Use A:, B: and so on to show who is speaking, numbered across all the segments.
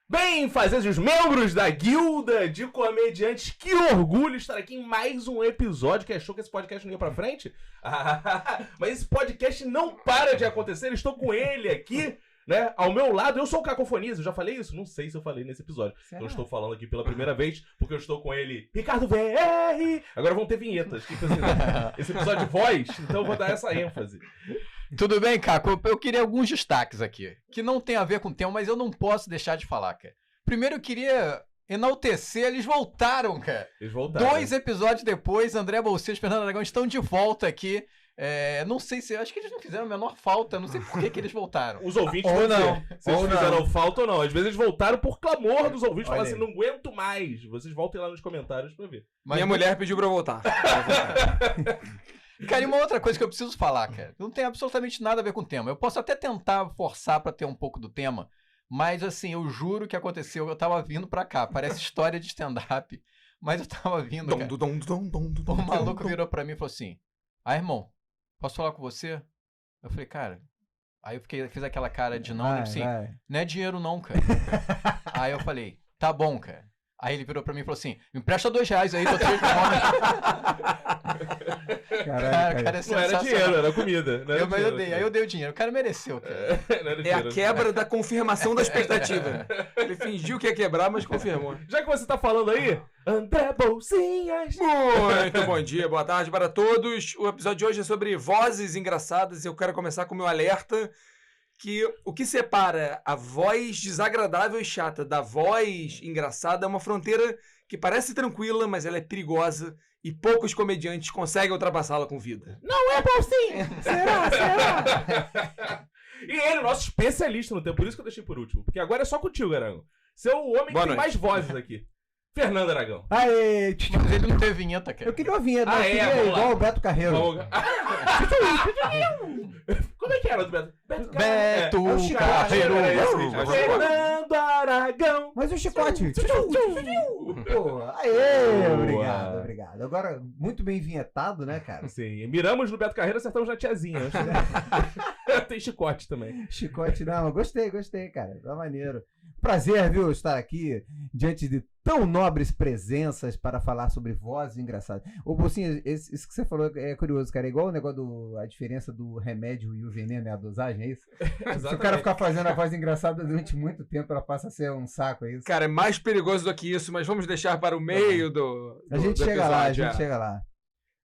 A: Bem-fazejos membros da Guilda de Comediantes, que orgulho estar aqui em mais um episódio. Que achou que esse podcast não ia pra frente? Mas esse podcast não para de acontecer, estou com ele aqui, né, ao meu lado. Eu sou o Cacofonias, eu já falei isso? Não sei se eu falei nesse episódio. Será? Eu estou falando aqui pela primeira vez, porque eu estou com ele, Ricardo VR. Agora vão ter vinhetas, esse episódio de voz, então eu vou dar essa ênfase.
B: Tudo bem, Caco? Eu queria alguns destaques aqui, que não tem a ver com o tema, mas eu não posso deixar de falar, cara. Primeiro eu queria enaltecer, eles voltaram, cara.
A: Eles voltaram.
B: 2 episódios depois, André Bolseiros e Fernando Aragão estão de volta aqui. Não sei se... Acho que eles não fizeram a menor falta, não sei por que eles voltaram.
A: Os ouvintes ou não. Se eles fizeram falta ou não. Às vezes eles voltaram por clamor dos ouvintes, falaram assim, não aguento mais. Vocês voltem lá nos comentários pra ver.
C: Mas minha mulher pediu pra eu voltar.
B: Cara, e uma outra coisa que eu preciso falar, cara. Não tem absolutamente nada a ver com o tema. Eu posso até tentar forçar pra ter um pouco do tema, mas assim, eu juro que aconteceu. Eu tava vindo pra cá, parece história de stand-up, mas eu tava vindo, cara. O maluco virou pra mim e falou assim, irmão, posso falar com você? Eu falei, cara... Aí eu fiz aquela cara de não, assim, não é dinheiro não, cara. Aí eu falei, tá bom, cara. Aí ele virou pra mim e falou assim, me empresta R$2 aí, tô 3
A: cara, não era dinheiro, era comida.
B: Mas eu dei, aí eu dei o dinheiro. O cara mereceu, cara.
C: É a quebra da confirmação da expectativa. Ele fingiu que ia quebrar, mas confirmou.
A: Já que você tá falando aí, André Bolsinhas.
C: Muito bom dia, boa tarde para todos. O episódio de hoje é sobre vozes engraçadas e eu quero começar com o meu alerta que o que separa a voz desagradável e chata da voz engraçada é uma fronteira que parece tranquila, mas ela é perigosa e poucos comediantes conseguem ultrapassá-la com vida.
A: Não é Bolsinha! Será? E ele, nosso especialista no tempo, por isso que eu deixei por último, porque agora é só contigo, Aragão. Você é o homem que tem mais vozes aqui. Fernando Aragão.
B: Aê! Mas ele não teve vinheta, cara.
D: Eu queria uma vinheta, eu queria igual o Beto Carreiro.
A: Como é que era o Beto?
B: Beto Carreiro.
A: Fernando Aragão.
D: Mas o chicote. Pô, obrigado. Agora, muito bem vinhetado, né, cara?
A: Sim, miramos no Beto Carreiro, acertamos na tiazinha. Tem chicote também.
D: Chicote, não, gostei, cara. Tá maneiro. Prazer, viu, estar aqui diante de tão nobres presenças para falar sobre vozes engraçadas. Ô, Bolsinha, isso que você falou é curioso, cara. É igual o negócio a diferença do remédio e o veneno é a dosagem, é isso? Se o cara ficar fazendo a voz engraçada durante muito tempo, ela passa a ser um saco, é isso?
C: Cara, é mais perigoso do que isso, mas vamos deixar para o meio do
D: A gente chega lá.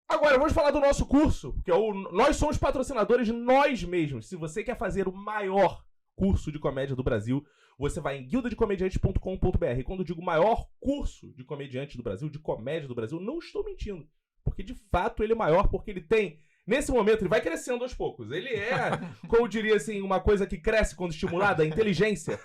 A: Agora, vamos falar do nosso curso, que é Nós somos patrocinadores de nós mesmos. Se você quer fazer o maior curso de comédia do Brasil, você vai em guildadecomediantes.com.br. Quando eu digo maior curso de comediante do Brasil, de comédia do Brasil, não estou mentindo. Porque, de fato, ele é maior, porque ele tem... Nesse momento, ele vai crescendo aos poucos. Ele é, como eu diria assim, uma coisa que cresce quando estimulada, a inteligência.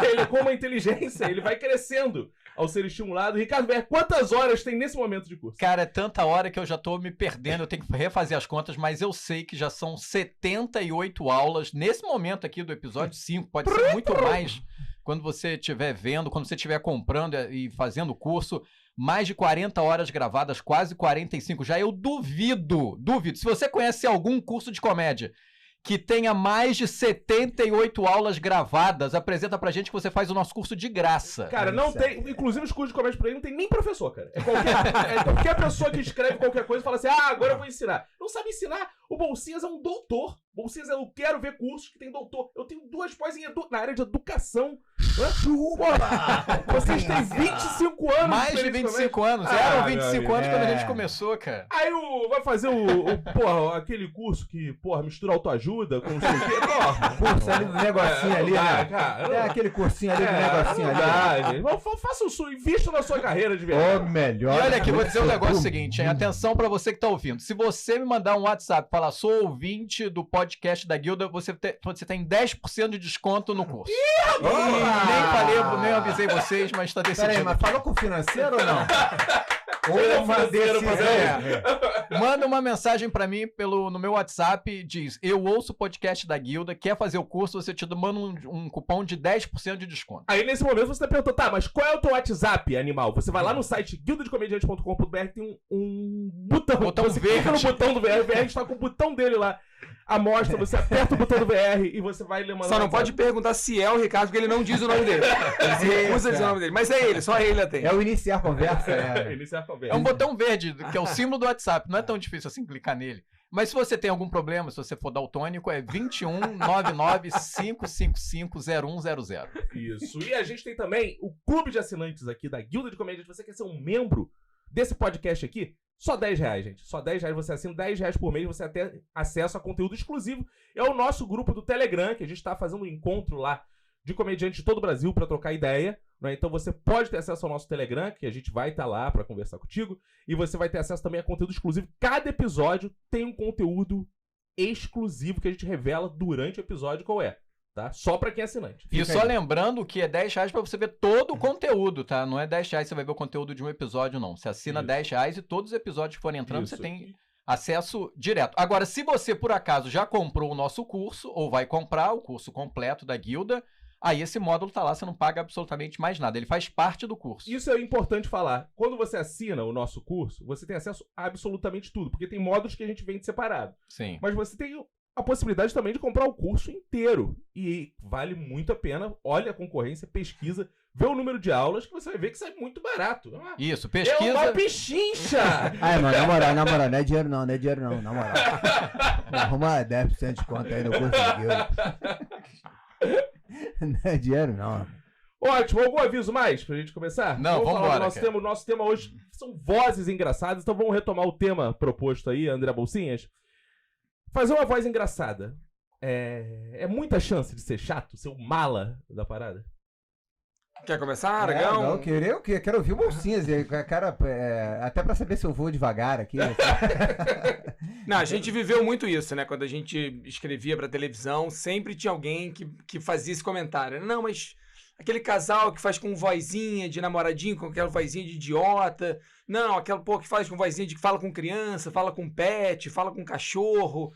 A: Ele, como a inteligência, ele vai crescendo ao ser estimulado. Ricardo Ver, quantas horas tem nesse momento de curso?
B: Cara, é tanta hora que eu já tô me perdendo, eu tenho que refazer as contas, mas eu sei que já são 78 aulas nesse momento aqui do episódio 5, pode ser muito mais quando você estiver vendo, quando você estiver comprando e fazendo o curso. Mais de 40 horas gravadas, quase 45 já. Eu duvido. Se você conhece algum curso de comédia que tenha mais de 78 aulas gravadas, apresenta pra gente que você faz o nosso curso de graça.
A: Cara, não tem... Inclusive os cursos de comédia por aí não tem nem professor, cara. É qualquer pessoa que escreve qualquer coisa e fala assim, agora eu vou ensinar. Não sabe ensinar. O Bolsinhas é um doutor. Bolsinhas, eu quero ver cursos que tem doutor. Eu tenho 2 pós na área de educação. Vocês têm 25 anos.
B: Mais de 25 anos. Eram 25 anos quando a gente começou, cara.
A: Aí vai fazer aquele curso que, mistura autoajuda com o seu quê?
D: Curso ali do negocinho ali, né? Cara, aquele cursinho ali do negocinho ali.
A: Faça o seu, invista na sua carreira de verdade.
D: Melhor.
B: E olha aqui, vou dizer um negócio seguinte, hein? Atenção pra você que tá ouvindo. Se você me mandar um WhatsApp e falar, sou ouvinte do podcast da Guilda, você tem 10% de desconto no curso. Nem avisei vocês, mas tá decidido.
D: Peraí, mas falou com o financeiro ou não?
B: Manda uma mensagem pra mim no meu WhatsApp, diz, eu ouço o podcast da Guilda, quer fazer o curso, você te manda um cupom de 10% de desconto.
A: Aí nesse momento você tá perguntando, mas qual é o teu WhatsApp, animal? Você vai lá no site guildadecomediantes.com.br, tem um botão.
B: Botão
A: você
B: verde.
A: clica no botão do VR, a gente tá com o botão dele lá. amostra, você aperta o botão do VR e você vai ler
C: Só não pode perguntar se é o Ricardo, porque ele não diz o nome dele. Ele se recusa a dizer o nome dele. Mas é ele, só ele atende.
D: É o iniciar conversa.
A: Iniciar a
B: É
A: conversa.
B: um botão verde, que é o símbolo do WhatsApp. Não é tão difícil assim clicar nele. Mas se você tem algum problema, se você for daltônico, é 2199-555-0100.
A: Isso. E a gente tem também o clube de assinantes aqui da Guilda de Comédia. Se você quer ser um membro desse podcast aqui, só R$10, gente. Só R$10 você assina, R$10 por mês, você tem acesso a conteúdo exclusivo. É o nosso grupo do Telegram, que a gente tá fazendo um encontro lá de comediantes de todo o Brasil pra trocar ideia, né? Então você pode ter acesso ao nosso Telegram, que a gente vai estar lá pra conversar contigo, e você vai ter acesso também a conteúdo exclusivo. Cada episódio tem um conteúdo exclusivo que a gente revela durante o episódio qual é, tá? Só pra quem é assinante.
B: E
A: Fica
B: só
A: aí.
B: lembrando que é R$10 pra você ver todo o conteúdo, tá? Não é R$10 você vai ver o conteúdo de um episódio, não. Você assina
A: Isso.
B: R$10 e todos os episódios que forem entrando,
A: Isso.
B: você tem acesso direto. Agora, se você, por acaso, já comprou o nosso curso, ou vai comprar o curso completo da Guilda, aí esse módulo tá lá, você não paga absolutamente mais nada. Ele faz parte do curso.
A: Isso é importante falar. Quando você assina o nosso curso, você tem acesso a absolutamente tudo, porque tem módulos que a gente vende separado.
B: Sim.
A: Mas você tem a possibilidade também de comprar o curso inteiro. E vale muito a pena. Olha a concorrência, pesquisa, vê o número de aulas, que você vai ver que sai muito barato.
B: Isso,
A: É uma
B: pesquisa.
A: pechincha!
D: Ai, mano, na moral, não é dinheiro não, na moral. Arruma 10% de conta aí no curso de Guilda. Não é dinheiro não.
A: Ótimo, algum aviso mais pra gente começar?
B: Não,
A: falar
B: vambora,
A: do nosso
B: cara.
A: tema. O nosso tema hoje são vozes engraçadas, então vamos retomar o tema proposto aí, André Bolsinhas. Fazer uma voz engraçada é muita chance de ser chato, ser o mala da parada?
C: Quer começar, Aragão?
D: Não, eu quero ouvir bolsinhas, cara, até pra saber se eu vou devagar aqui.
C: Não, a gente viveu muito isso, né? Quando a gente escrevia pra televisão, sempre tinha alguém que fazia esse comentário. Não, mas aquele casal que faz com vozinha de namoradinho, com aquela vozinha de idiota. Não, aquela pô que faz com vozinha de que fala com criança, fala com pet, fala com cachorro.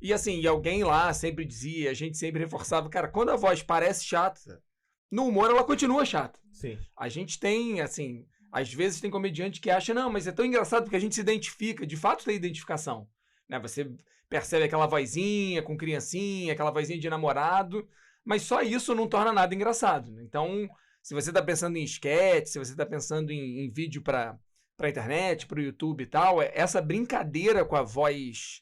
C: E assim, e alguém lá sempre dizia, a gente sempre reforçava, cara, quando a voz parece chata, no humor ela continua chata.
A: Sim.
C: A gente tem, assim, às vezes tem comediante que acha, não, mas é tão engraçado porque a gente se identifica, de fato tem identificação, né? Você percebe aquela vozinha com criancinha, aquela vozinha de namorado, mas só isso não torna nada engraçado, né? Então, se você tá pensando em sketch, se você tá pensando em vídeo pra internet, pro YouTube e tal, essa brincadeira com a voz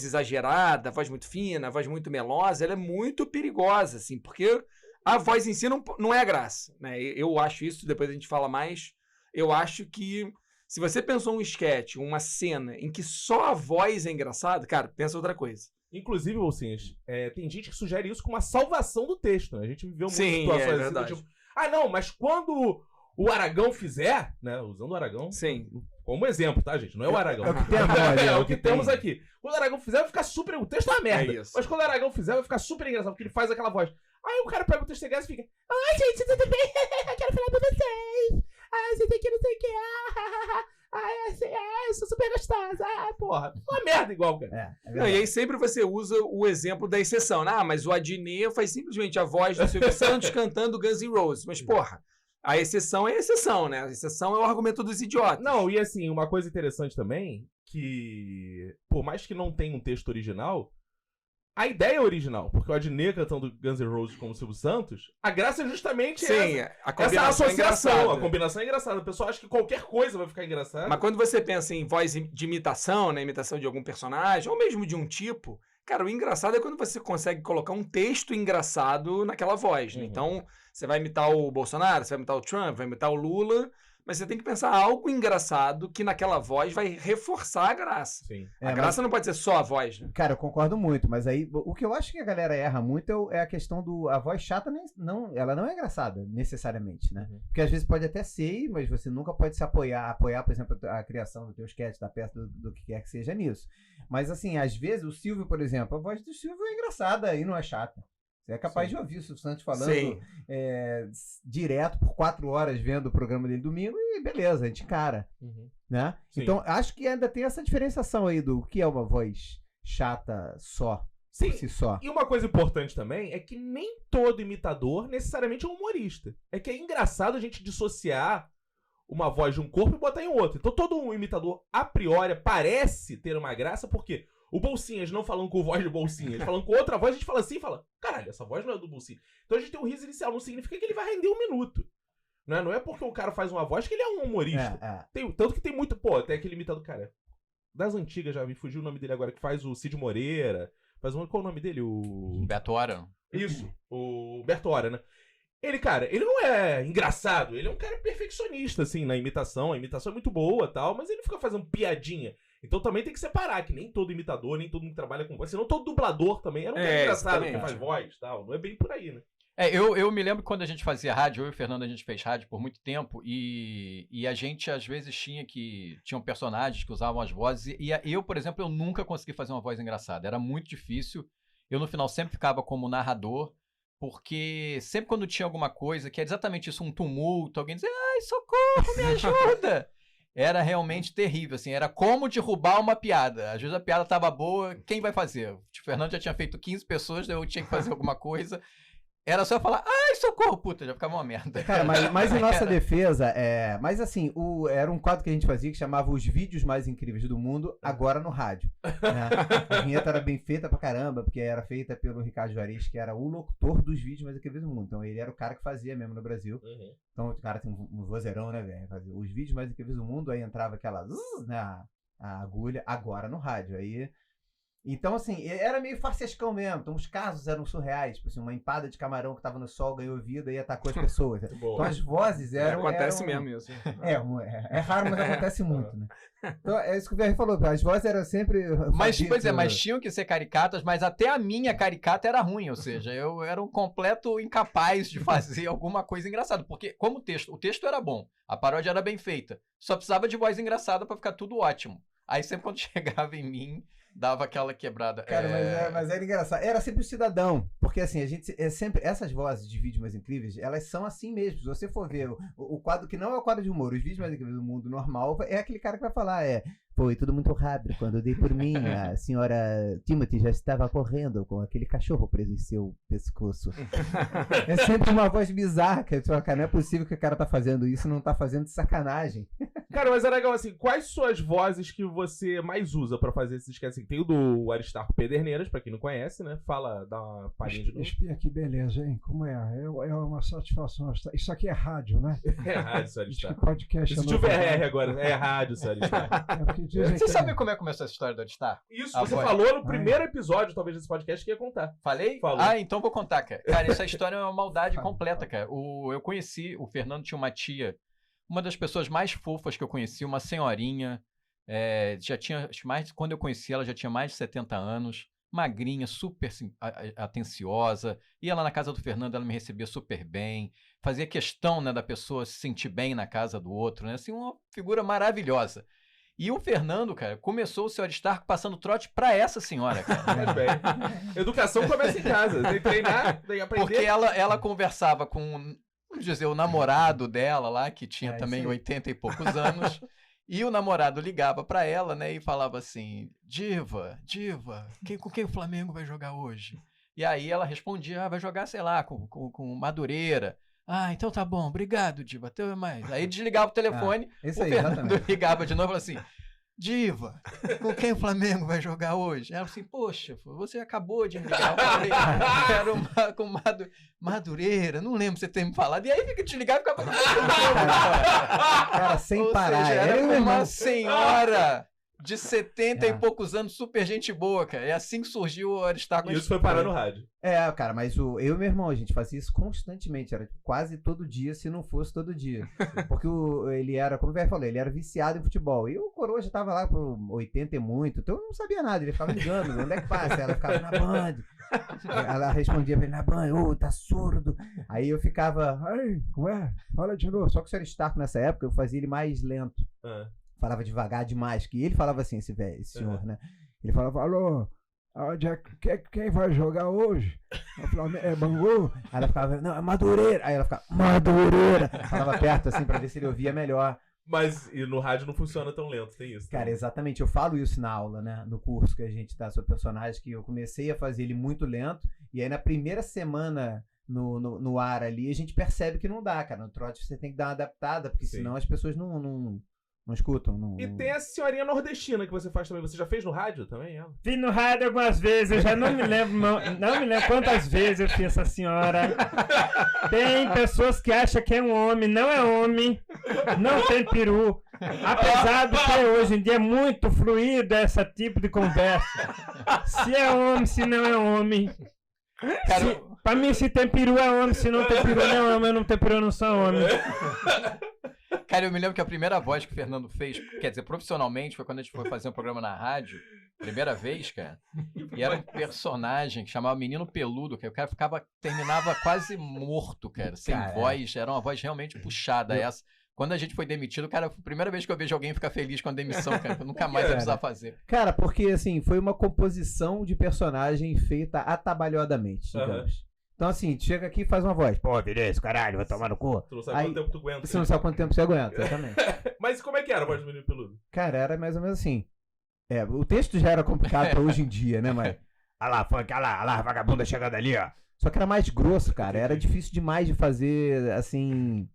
C: exagerada, a voz muito fina, a voz muito melosa, ela é muito perigosa, assim, porque a voz em si não é a graça, né? Eu acho isso, depois a gente fala mais. Eu acho que se você pensou um sketch, uma cena em que só a voz é engraçada, cara, pensa outra coisa.
A: Inclusive, Bolsinhas, tem gente que sugere isso como uma salvação do texto, né? A gente viveu muitas
C: Sim,
A: situações
C: é
A: assim, do
C: verdade.
A: tipo, não, mas quando o Aragão fizer, né? Usando o Aragão
C: Sim.
A: como exemplo, tá, gente? Não é o Aragão.
D: É o que tem agora,
A: É o que temos
D: tem.
A: aqui. Quando o Aragão fizer, vai ficar super... O texto é uma merda.
C: É isso.
A: Mas quando o Aragão fizer, vai ficar super engraçado, porque ele faz aquela voz. Aí o cara pega o texto e fica... Ai, gente, tudo bem? Eu quero falar pra vocês. Ai, vocês aqui não sei o que. Eu sou super gostosa. Porra. Uma merda igual, cara.
C: Não, e aí sempre você usa o exemplo da exceção. Ah, mas o Adnet faz simplesmente a voz do Silvio Santos cantando Guns N' Roses. Mas, porra, a exceção é a exceção, né? A exceção é o argumento dos idiotas.
A: Não, e assim, uma coisa interessante também, que por mais que não tenha um texto original, a ideia é original, porque o Adnet cantando Guns N' Roses como o Silvio Santos, a graça é justamente
C: Sim,
A: essa.
C: a
A: Essa
C: combinação é
A: associação,
C: engraçada.
A: a combinação é engraçada. O pessoal acha que qualquer coisa vai ficar engraçada.
C: Mas quando você pensa em voz de imitação, né? Imitação de algum personagem, ou mesmo de um tipo, cara, o engraçado é quando você consegue colocar um texto engraçado naquela voz, né?
A: Uhum.
C: Então, você vai imitar o Bolsonaro, você vai imitar o Trump, vai imitar o Lula, mas você tem que pensar algo engraçado que naquela voz vai reforçar a graça.
A: Sim.
C: A graça não pode ser só a voz, né?
D: Cara, eu concordo muito, mas aí o que eu acho que a galera erra muito é a questão a voz chata, ela não é engraçada, necessariamente, né?
A: Uhum.
D: Porque às vezes pode até ser, mas você nunca pode se apoiar, por exemplo, a criação do teu sketch, da peça, do que quer que seja nisso. Mas assim, às vezes o Silvio, por exemplo, a voz do Silvio é engraçada e não é chata. Você é capaz
A: Sim.
D: de ouvir o Silvio Santos falando
C: Sim.
D: direto por 4 horas vendo o programa dele domingo e beleza, a gente encara, né?
A: Sim.
D: Então, acho que ainda tem essa diferenciação aí do que é uma voz chata só,
A: Sim.
D: por si só.
A: E uma coisa importante também é que nem todo imitador necessariamente é um humorista. É que é engraçado a gente dissociar uma voz de um corpo e botar em outro. Então todo um imitador, a priori, parece ter uma graça, porque O Bolsinhas não falando com voz de Bolsinhas, falando com outra voz, a gente fala assim e fala, caralho, essa voz não é do Bolsinhas. Então a gente tem um riso inicial, não significa que ele vai render 1 minuto. Não é porque o cara faz uma voz que ele é um humorista. Tanto que tem muito, tem aquele imitador, cara, das antigas, já me fugiu o nome dele agora, que faz o Cid Moreira, qual é o nome dele? O
B: Beto Hora.
A: Isso, o Beto Hora, né? Ele, cara, ele não é engraçado, ele é um cara perfeccionista, assim, na imitação. A imitação é muito boa e tal, mas ele fica fazendo piadinha. Então também tem que separar, que nem todo imitador, nem todo mundo que trabalha com voz, senão todo dublador também era um cara engraçado, que faz voz e tal. Não é bem por aí, né?
B: Eu me lembro quando a gente fazia rádio, eu e o Fernando, a gente fez rádio por muito tempo, e a gente, às vezes, tinham personagens que usavam as vozes, e eu, por exemplo, eu nunca consegui fazer uma voz engraçada. Era muito difícil. Eu, no final, sempre ficava como narrador, porque sempre quando tinha alguma coisa, que é exatamente isso, um tumulto, alguém dizia, ai, socorro, me ajuda! Era realmente terrível, assim, era como derrubar uma piada. Às vezes a piada tava boa, quem vai fazer? O Fernando já tinha feito 15 pessoas, daí eu tinha que fazer alguma coisa. Era só falar, ai, socorro, puta, já ficava uma merda.
D: Cara, mas em nossa defesa, mas assim, era um quadro que a gente fazia que chamava Os Vídeos Mais Incríveis do Mundo, agora no rádio. Né? A vinheta era bem feita pra caramba, porque era feita pelo Ricardo Juarez, que era o locutor dos Vídeos Mais Incríveis do Mundo. Então ele era o cara que fazia mesmo no Brasil.
A: Uhum.
D: Então o cara tem um vozeirão, né, velho? Fazia Os Vídeos Mais Incríveis do Mundo, aí entrava aquela né, a agulha, agora no rádio. Aí... Então, assim, era meio farsescão mesmo. Então, os casos eram surreais. Tipo assim, uma empada de camarão que tava no sol ganhou vida e atacou as pessoas. Então, as vozes eram...
C: Acontece mesmo isso.
D: É raro, mas acontece muito, né? Então, é isso que o VR falou. As vozes eram sempre...
B: Mas tinham que ser caricatas, mas até a minha caricata era ruim. Ou seja, eu era um completo incapaz de fazer alguma coisa engraçada. Porque, como o texto era bom, a paródia era bem feita. Só precisava de voz engraçada pra ficar tudo ótimo. Aí, sempre quando chegava em mim... dava aquela quebrada.
D: Cara, mas era engraçado. Era sempre o cidadão. Porque assim, a gente sempre. Essas vozes de Vídeos Mais Incríveis, elas são assim mesmo. Se você for ver o quadro que não é o quadro de humor, os Vídeos Mais Incríveis do mundo normal, é aquele cara que vai falar, foi tudo muito rápido. Quando eu dei por mim, a senhora Timothy já estava correndo com aquele cachorro preso em seu pescoço. É sempre uma voz bizarra, cara. Não é possível que o cara tá fazendo isso, não tá fazendo de sacanagem.
A: Cara, mas é legal assim, quais suas vozes que você mais usa pra fazer esses sketches? Assim, tem o do Aristarco Pederneiras, pra quem não conhece, né? Fala, dá uma palhinha de novo.
E: Espia, que beleza, hein? Como é? É uma satisfação. Isso aqui é rádio, né?
A: É rádio, senhor Aristarco.
E: Podcast.
A: Isso tiver RR agora, é rádio, senhor Aristarco.
B: Você sabe como é que começou essa história do Aristarco?
A: Isso, você falou no primeiro episódio, talvez, desse podcast, que ia contar.
B: Falei?
A: Falou.
B: Então vou contar, cara. Cara, essa história é uma maldade completa, cara. Eu conheci, o Fernando tinha uma tia, uma das pessoas mais fofas que eu conheci, uma senhorinha, já tinha quando eu conheci ela já tinha mais de 70 anos, magrinha, super atenciosa, ia lá na casa do Fernando, ela me recebia super bem, fazia questão, né, da pessoa se sentir bem na casa do outro, né, assim, uma figura maravilhosa. E o Fernando, cara, começou o seu Aristarco passando trote pra essa senhora, cara.
A: Bem. Educação começa em casa, tem que treinar, tem que aprender.
B: Porque ela conversava com, vamos dizer, o namorado dela lá, que tinha também 80 e poucos anos, e o namorado ligava pra ela, né, e falava assim, Diva, com quem o Flamengo vai jogar hoje? E aí ela respondia, vai jogar, sei lá, com Madureira. Então tá bom, obrigado, Diva, até mais. Aí desligava o telefone, o Fernando ligava de novo e falava assim, Diva, com quem o Flamengo vai jogar hoje? Ela assim, poxa, você acabou de me ligar. Era com Madureira, não lembro você ter me falado. E aí fica desligado e ficava...
D: Cara, sem parar.
B: Seja, era uma senhora de 70 e poucos anos, super gente boa, cara. É assim que surgiu o Aristarco.
A: E isso foi parar no rádio.
D: Cara, mas eu e meu irmão, a gente fazia isso constantemente, era quase todo dia, se não fosse todo dia. Porque ele era, como o velho falou, ele era viciado em futebol. E o Coroa já tava lá por 80 e muito, então eu não sabia nada, ele ficava ligando, onde é que passa? Ela ficava na Band. Ela respondia pra ele na Band, tá surdo. Aí eu ficava, ué, fala de novo. Só que o Sr. Aristarco nessa época, eu fazia ele mais lento. Falava devagar demais, que ele falava assim, esse senhor, né? Ele falava, alô, quem vai jogar hoje? Eu falava, é Bangu? Aí ela ficava, não, é Madureira. Aí ela ficava, Madureira. Falava perto assim pra ver se ele ouvia melhor.
A: Mas e no rádio não funciona tão lento, tem isso.
D: Cara, exatamente. Eu falo isso na aula, né? No curso que a gente dá sobre personagem, que eu comecei a fazer ele muito lento. E aí na primeira semana no ar ali, a gente percebe que não dá, cara. No trote você tem que dar uma adaptada, porque senão as pessoas não Não escutam? Não,
A: E tem a senhorinha nordestina que você faz também. Você já fez no rádio também, ela?
F: Vi no rádio algumas vezes, eu já não me lembro, não me lembro quantas vezes eu fiz essa senhora. Tem pessoas que acham que é um homem, não é homem, não tem peru. Apesar de que hoje em dia é muito fluido esse tipo de conversa. Se é homem, se não é homem.
B: Cara,
F: Pra mim, se tem peru é homem, se não tem peru não é homem, eu não tenho peru não sou homem.
B: Cara, eu me lembro que a primeira voz que o Fernando fez, quer dizer, profissionalmente, foi quando a gente foi fazer um programa na rádio, primeira vez, cara, e era um personagem que chamava Menino Peludo, que o cara terminava quase morto, cara, sem voz, era uma voz realmente puxada essa. Quando a gente foi demitido, cara, foi a primeira vez que eu vejo alguém ficar feliz com a demissão, cara, que eu nunca mais ia precisar fazer.
D: Cara, porque assim, foi uma composição de personagem feita atabalhadamente, digamos. Então, assim, chega aqui e faz uma voz. Pô, beleza, caralho, vai tomar no cu.
A: Tu não sabe quanto tempo tu aguenta.
D: Você não sabe quanto tempo você aguenta, exatamente.
A: Mas como é que era a voz do Menino Peludo?
D: Cara, era mais ou menos assim. O texto já era complicado pra hoje em dia, né, mas... Olha lá, funk, olha lá, vagabunda chegando ali, ó. Só que era mais grosso, cara. Era difícil demais de fazer, assim...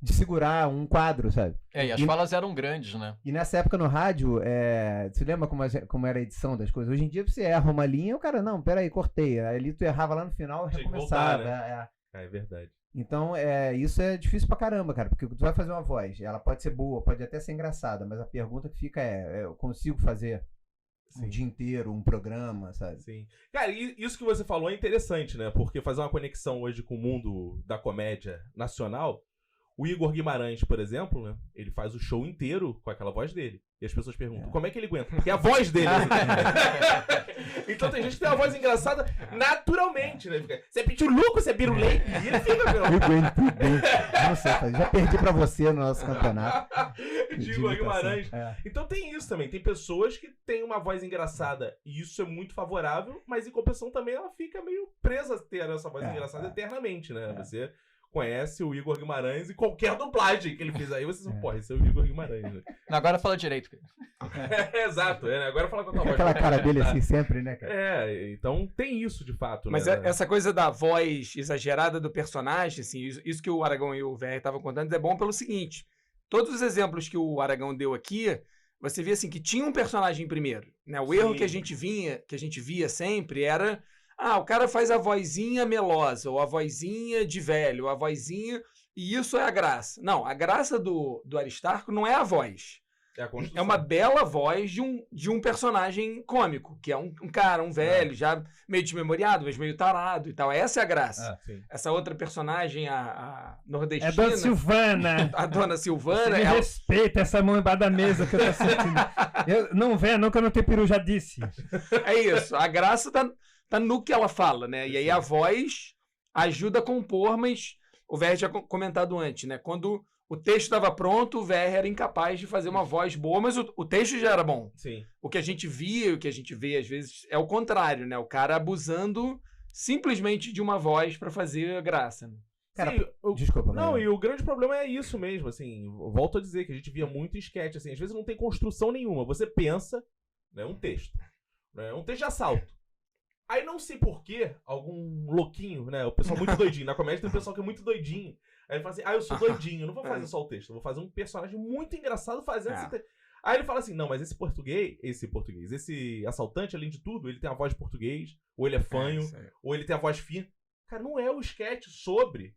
D: De segurar um quadro, sabe?
B: E as falas eram grandes, né?
D: E nessa época no rádio, você lembra como era a edição das coisas? Hoje em dia você erra uma linha e o cara, não, peraí, cortei. Aí ali tu errava lá no final e recomeçava.
A: Voltar, né? É verdade.
D: Então, isso é difícil pra caramba, cara. Porque tu vai fazer uma voz, ela pode ser boa, pode até ser engraçada, mas a pergunta que fica eu consigo fazer um dia inteiro, um programa, sabe?
A: Sim. Cara, isso que você falou é interessante, né? Porque fazer uma conexão hoje com o mundo da comédia nacional... O Igor Guimarães, por exemplo, né? Ele faz o show inteiro com aquela voz dele. E as pessoas perguntam, como é que ele aguenta? Porque é a voz dele. Então tem gente que tem uma voz engraçada naturalmente, né? Fica, você é pituluco, você é birulei. E ele fica, meu.
D: Nossa, já perdi pra você no nosso campeonato.
A: De Igor Guimarães. Então tem isso também. Tem pessoas que têm uma voz engraçada e isso é muito favorável, mas em compensação também ela fica meio presa a ter essa voz engraçada eternamente, né? Você... conhece o Igor Guimarães e qualquer dublagem que ele fez aí, você porra, esse é o Igor Guimarães. Né?
B: Agora fala direito.
A: Exato, né? Agora fala com a tua voz.
D: Aquela cara dele assim sempre, né, cara?
A: Então tem isso de fato.
C: Mas
A: né?
C: Essa coisa da voz exagerada do personagem, assim, isso que o Aragão e o VR estavam contando é bom pelo seguinte, todos os exemplos que o Aragão deu aqui, você vê assim que tinha um personagem primeiro, né? O erro que a gente via sempre era o cara faz a vozinha melosa, ou a vozinha de velho, ou a vozinha... E isso é a graça. Não, a graça do Aristarco não é a voz. É uma bela voz de um personagem cômico, que é um cara, um velho, já meio desmemoriado, mas meio tarado e tal. Essa é a graça. Essa outra personagem, a nordestina...
F: É a Dona Silvana.
C: A Dona Silvana...
F: Você me respeita essa mão embaixo da mesa que eu tô sentindo. Não venha, nunca eu não tenho peru, já disse.
C: É isso. A graça tá no que ela fala, né? E aí a voz ajuda a compor, mas o VR já comentado antes, né? Quando o texto estava pronto, o VR era incapaz de fazer uma voz boa, mas o texto já era bom.
A: Sim. O
C: que a gente via, o que a gente vê às vezes é o contrário, né? O cara abusando simplesmente de uma voz para fazer graça. Né?
D: Cara,
A: sim,
D: desculpa.
A: Não, e o grande problema é isso mesmo, assim, eu volto a dizer que a gente via muito esquete, assim, às vezes não tem construção nenhuma, você pensa, né, um texto de assalto. Aí não sei porquê, algum louquinho, né? O pessoal muito doidinho. Na comédia tem um pessoal que é muito doidinho. Aí ele fala assim, eu sou doidinho, não vou fazer só o texto. Eu vou fazer um personagem muito engraçado fazendo esse texto. Aí ele fala assim, não, mas esse assaltante, além de tudo, ele tem a voz de português, ou ele é fanho, ou ele tem a voz fina. Cara, não é o sketch sobre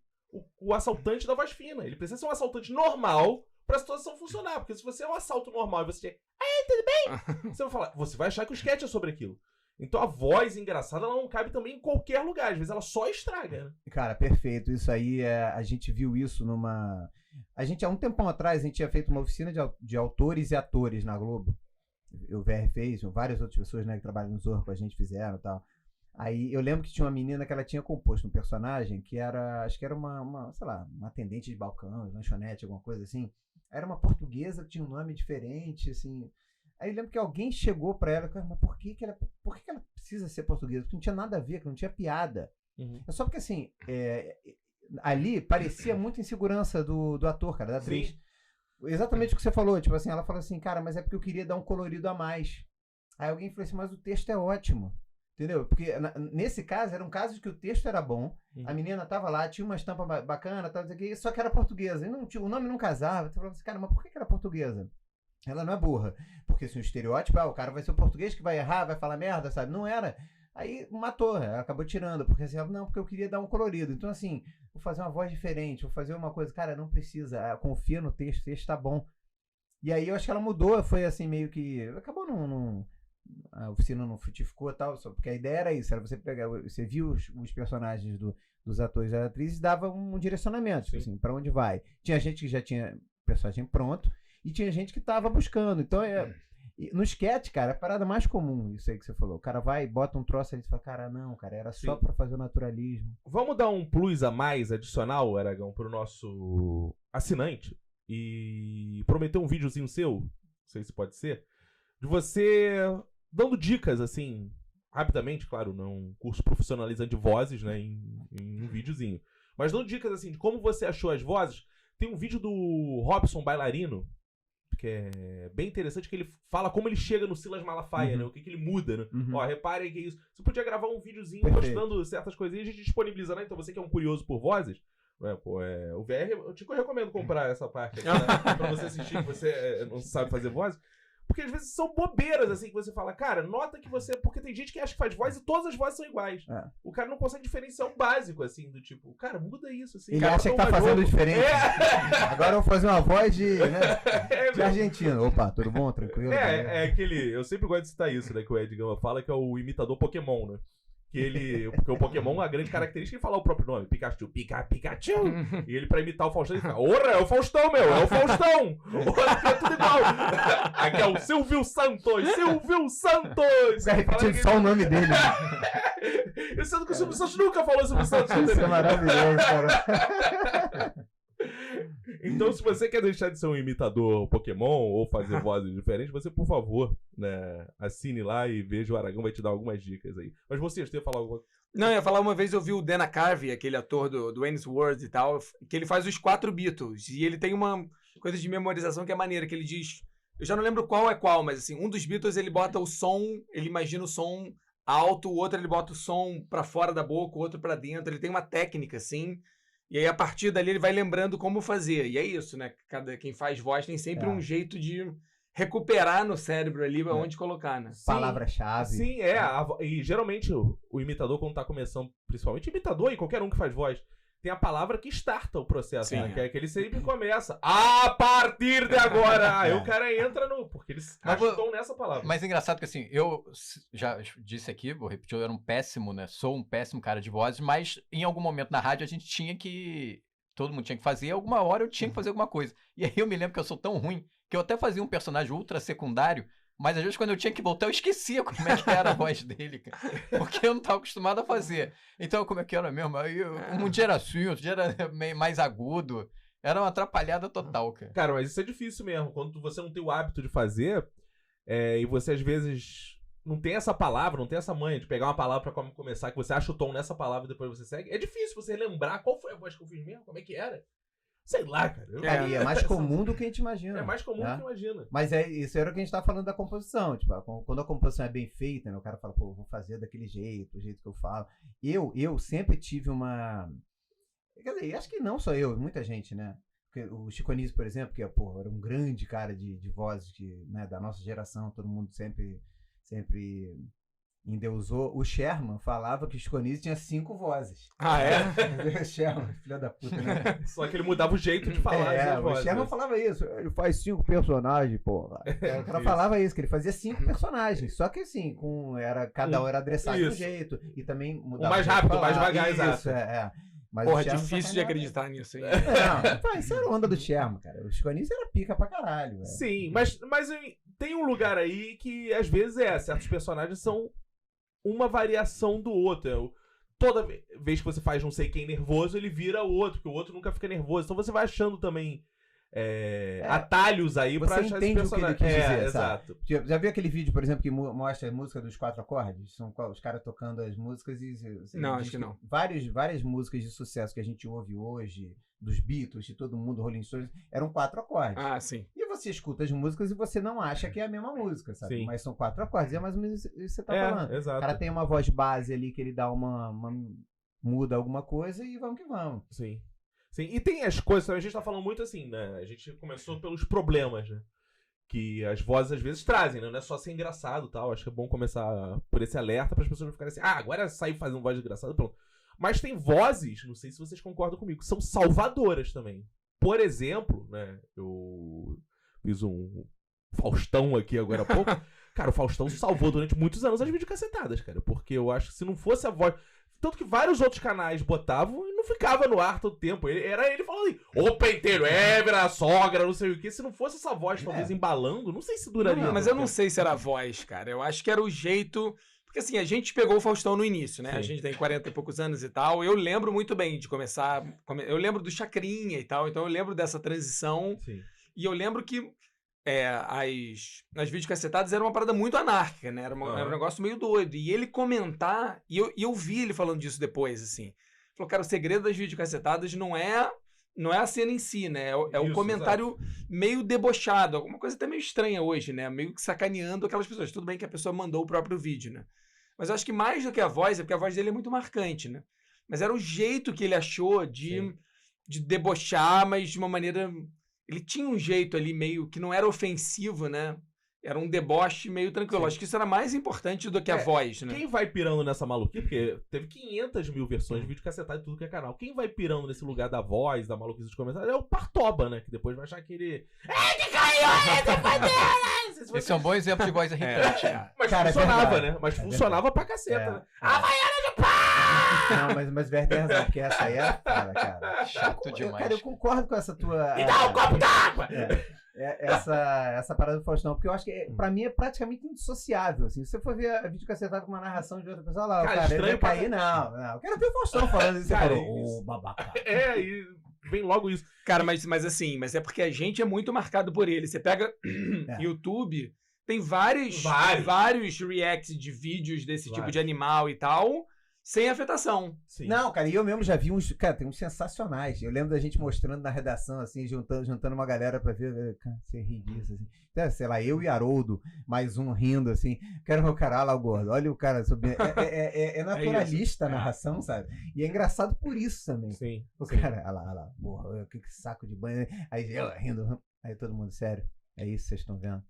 A: o assaltante da voz fina. Ele precisa ser um assaltante normal pra situação funcionar. Porque se você é um assalto normal e você tudo bem? Você vai achar que o sketch é sobre aquilo. Então a voz engraçada ela não cabe também em qualquer lugar. Às vezes ela só estraga, né?
D: Cara, perfeito. Isso aí, a gente viu isso numa... há um tempão atrás, a gente tinha feito uma oficina de autores e atores na Globo. O VR fez, várias outras pessoas, né, que trabalham no Zorro com a gente fizeram e tal. Aí eu lembro que tinha uma menina que ela tinha composto um personagem que era, acho que era uma sei lá, uma atendente de balcão, lanchonete, alguma coisa assim. Era uma portuguesa que tinha um nome diferente, assim... Aí eu lembro que alguém chegou pra ela e falou, mas por que ela precisa ser portuguesa? Porque não tinha nada a ver, que não tinha piada. É só porque, assim, ali parecia muita insegurança do ator, cara, da atriz.
A: Sim.
D: Exatamente o que você falou, tipo assim, ela falou assim, cara, mas é porque eu queria dar um colorido a mais. Aí alguém falou assim, mas o texto é ótimo. Entendeu? Porque nesse caso, era um caso de que o texto era bom, a menina tava lá, tinha uma estampa bacana, tal, só que era portuguesa. E o nome não casava. Você falava assim, cara, mas por que era portuguesa? Ela não é burra. Porque se um estereótipo, o cara vai ser o português que vai errar, vai falar merda, sabe? Não era. Aí matou, ela acabou tirando, porque assim, não, porque eu queria dar um colorido. Então, assim, vou fazer uma voz diferente, vou fazer uma coisa. Cara, não precisa, confia no texto, o texto tá bom. E aí eu acho que ela mudou, foi assim, meio que. Acabou a oficina não frutificou e tal, porque a ideia era isso, era você pegar, você viu os personagens dos atores e atrizes, dava um direcionamento, tipo assim, pra onde vai. Tinha gente que já tinha personagem pronto, e tinha gente que tava buscando. Então, no sketch, cara, é a parada mais comum, isso aí que você falou. O cara vai, bota um troço ali e fala, cara, não, cara, era só pra fazer o naturalismo.
A: Vamos dar um plus a mais, adicional, Aragão, pro nosso assinante. E prometer um videozinho seu, não sei se pode ser, de você dando dicas, assim, rapidamente, claro, não um curso profissionalizante de vozes, né, em um videozinho. Mas dando dicas, assim, de como você achou as vozes. Tem um vídeo do Robson Bailarino, que é bem interessante, que ele fala como ele chega no Silas Malafaia, né? O que ele muda, né? Ó, reparem que é isso. Você podia gravar um videozinho mostrando certas coisas e a gente disponibiliza, né? Então você que é um curioso por vozes, o VR, eu recomendo comprar essa parte aqui, né? Pra você assistir, que você não sabe fazer vozes. Porque às vezes são bobeiras, assim, que você fala, cara, nota que você... Porque tem gente que acha que faz voz e todas as vozes são iguais. O cara não consegue diferenciar um básico, assim, do tipo, cara, muda isso, assim.
D: Ele
A: cara,
D: acha que tá fazendo diferente. Agora eu vou fazer uma voz de argentino. Opa, tudo bom? Tranquilo?
A: É aquele... Eu sempre gosto de citar isso, né, que o Ed Gama fala, que é o imitador Pokémon, né? Porque o Pokémon, a grande característica é falar o próprio nome. Pikachu, Pikachu. E ele, pra imitar o Faustão, ele fala, ora, é o Faustão, meu, é o Faustão. Ora, é tudo igual. Aqui é o Silvio Santos.
D: Fica repetindo só o nome dele.
A: Eu sendo que o Silvio Santos nunca falou Silvio Santos.
D: Isso é maravilhoso, cara.
A: Então, se você quer deixar de ser um imitador Pokémon ou fazer vozes diferentes, você, por favor, né, assine lá e veja, o Aragão vai te dar algumas dicas aí. Mas você ia falar alguma coisa?
C: Não, eu ia falar, uma vez eu vi o Dana Carvey, aquele ator do Ainsworth e tal, que ele faz os 4 Beatles. E ele tem uma coisa de memorização que é maneira, que ele diz... Eu já não lembro qual é qual, mas assim, um dos Beatles ele bota o som, ele imagina o som alto, o outro ele bota o som pra fora da boca, o outro pra dentro. Ele tem uma técnica, assim... E aí, a partir dali, ele vai lembrando como fazer. E é isso, né? Quem faz voz tem sempre um jeito de recuperar no cérebro ali onde colocar, né?
D: Palavra-chave.
A: Sim, e geralmente o imitador, quando tá começando, principalmente imitador e qualquer um que faz voz, tem a palavra que starta o processo, né? Que é que ele sempre começa. A partir de agora! Aí o cara entra no... Porque eles estão nessa palavra.
B: Mas é engraçado que assim, eu já disse aqui, vou repetir, eu era um péssimo, né? Sou um péssimo cara de vozes, mas em algum momento na rádio a gente tinha que... Todo mundo tinha que fazer, alguma hora eu tinha que fazer alguma coisa. E aí eu me lembro que eu sou tão ruim que eu até fazia um personagem ultra secundário, mas às vezes quando eu tinha que voltar eu esquecia como é que era a voz dele, cara. Porque eu não estava acostumado a fazer. Então como é que era mesmo? Aí um dia era assim, outro dia era meio mais agudo. Era uma atrapalhada total, cara.
A: Cara, mas isso é difícil mesmo. Quando você não tem o hábito de fazer, e você às vezes não tem essa palavra, não tem essa manha de pegar uma palavra pra começar, que você acha o tom nessa palavra e depois você segue. É difícil você lembrar qual foi a voz que eu fiz mesmo, como é que era. Sei lá, cara.
D: É mais comum do que a gente imagina.
A: É mais comum do que imagina.
D: Mas isso era o que a gente tava falando da composição. Tipo, quando a composição é bem feita, né, o cara fala, pô, vou fazer daquele jeito, o jeito que eu falo. Eu sempre tive uma... Quer dizer, acho que não só eu, muita gente, né? Porque o Chico Anísio, por exemplo, que era um grande cara de vozes né, da nossa geração, todo mundo sempre endeusou. O Sherman falava que o Chico Anísio tinha 5 vozes.
C: Ah, é?
D: O Sherman, filho da puta, né?
A: Só que ele mudava o jeito de falar.
D: O Sherman falava isso. Ele faz 5 personagens, porra. O cara falava isso, que ele fazia 5 personagens. Só que assim, cada um era adressado de um jeito. E também mudava.
A: O mais rápido, o mais devagar,
D: exato. Mas
C: porra, é difícil de acreditar nisso aí.
D: Isso era onda do Sherman, cara. O Chico Anísio era pica pra caralho. Véio.
A: Sim, mas tem um lugar aí que às vezes certos personagens são uma variação do outro. Toda vez que você faz não sei quem nervoso, ele vira o outro, porque o outro nunca fica nervoso. Então você vai achando também atalhos aí pra achar esse personagem.
D: Você entende o que ele quis dizer,
A: exato.
D: Já viu aquele vídeo, por exemplo, que mostra a música dos 4 acordes? São os caras tocando as músicas e...
C: Não, acho que não.
D: Várias músicas de sucesso que a gente ouve hoje, dos Beatles, de todo mundo, Rolling Stones, eram 4 acordes.
C: Ah, sim.
D: E você escuta as músicas e você não acha que é a mesma música, sabe?
A: Sim.
D: Mas são 4 acordes, é mais ou menos isso que você tá falando.
A: Exato.
D: O cara tem uma voz base ali que ele dá muda alguma coisa e vamos que vamos.
A: Sim. Sim. E tem as coisas, a gente tá falando muito assim, né? A gente começou pelos problemas, né? que as vozes às vezes trazem, né? Não é só ser engraçado e tal. Acho que é bom começar por esse alerta para as pessoas não ficarem assim, agora sair fazendo voz engraçada, pronto. Mas tem vozes, não sei se vocês concordam comigo, que são salvadoras também. Por exemplo, né? Eu fiz um Faustão aqui agora há pouco. Cara, o Faustão salvou durante muitos anos as videocassetadas, cara. Porque eu acho que se não fosse a voz... Tanto que vários outros canais botavam e não ficava no ar todo tempo. Era ele falando assim, ô penteiro, a sogra, não sei o quê. Se não fosse essa voz talvez embalando, não sei se duraria.
C: Não, mas eu não sei se era a voz, cara. Eu acho que era o jeito... Porque assim, a gente pegou o Faustão no início, né?
A: Sim.
C: A gente tem 40 e poucos anos e tal. Eu lembro muito bem de começar... Eu lembro do Chacrinha e tal. Então eu lembro dessa transição.
A: Sim.
C: E eu lembro que as videocassetadas eram uma parada muito anárquica, né? Era um negócio meio doido. E ele comentar... E eu vi ele falando disso depois, assim. Falou, cara, o segredo das videocassetadas não é a cena em si, né? É o comentário meio debochado. Alguma coisa até meio estranha hoje, né? Meio que sacaneando aquelas pessoas. Tudo bem que a pessoa mandou o próprio vídeo, né? Mas eu acho que mais do que a voz, é porque a voz dele é muito marcante, né? Mas era o jeito que ele achou de debochar, mas de uma maneira... Ele tinha um jeito ali meio que não era ofensivo, né? Era um deboche meio tranquilo.
A: Sim.
C: Acho que isso era mais importante do que a voz, né?
A: Quem vai pirando nessa maluquice, porque teve 500 mil versões de videocassetadas de tudo que é canal. Quem vai pirando nesse lugar da voz, da maluquice de comentários, é o Partoba, né? Que depois vai achar que ele...
B: Esse é um bom exemplo de voz irritante.
A: Mas
D: Cara,
A: funcionava,
D: é verdade.
A: né? Mas funcionava pra caceta, né?
D: Não, mas Ver tem razão, porque essa aí é cara.
B: Chato demais.
D: Cara, eu concordo com essa tua...
A: E dá um copo d'água!
D: Essa parada do Faustão, porque eu acho que pra mim é praticamente indissociável, assim. Se você for ver a videocassetada com uma narração de outra pessoa, lá,
A: Cara,
D: cara, ele
A: estranho
D: vai cair, não. Eu quero ver o Faustão falando isso. Você
A: Cara,
D: falou, ô, babaca.
A: E vem logo isso.
C: Cara, mas é porque a gente é muito marcado por ele. Você pega YouTube, tem vários reacts de vídeos desse tipo de animal e tal, sem afetação.
A: Sim.
D: Não, cara, e eu mesmo já vi uns... Cara, tem uns sensacionais. Eu lembro da gente mostrando na redação, assim, juntando uma galera pra ver... Cara, você ri disso, assim. Então, sei lá, eu e Haroldo, mais um rindo, assim. Quero meu cara lá, o gordo. Olha o cara sobre... É naturalista a narração, sabe? E é engraçado por isso também.
A: Sim.
D: O cara, olha lá, porra, que saco de banho. Aí eu rindo, aí todo mundo, sério. É isso que vocês estão vendo?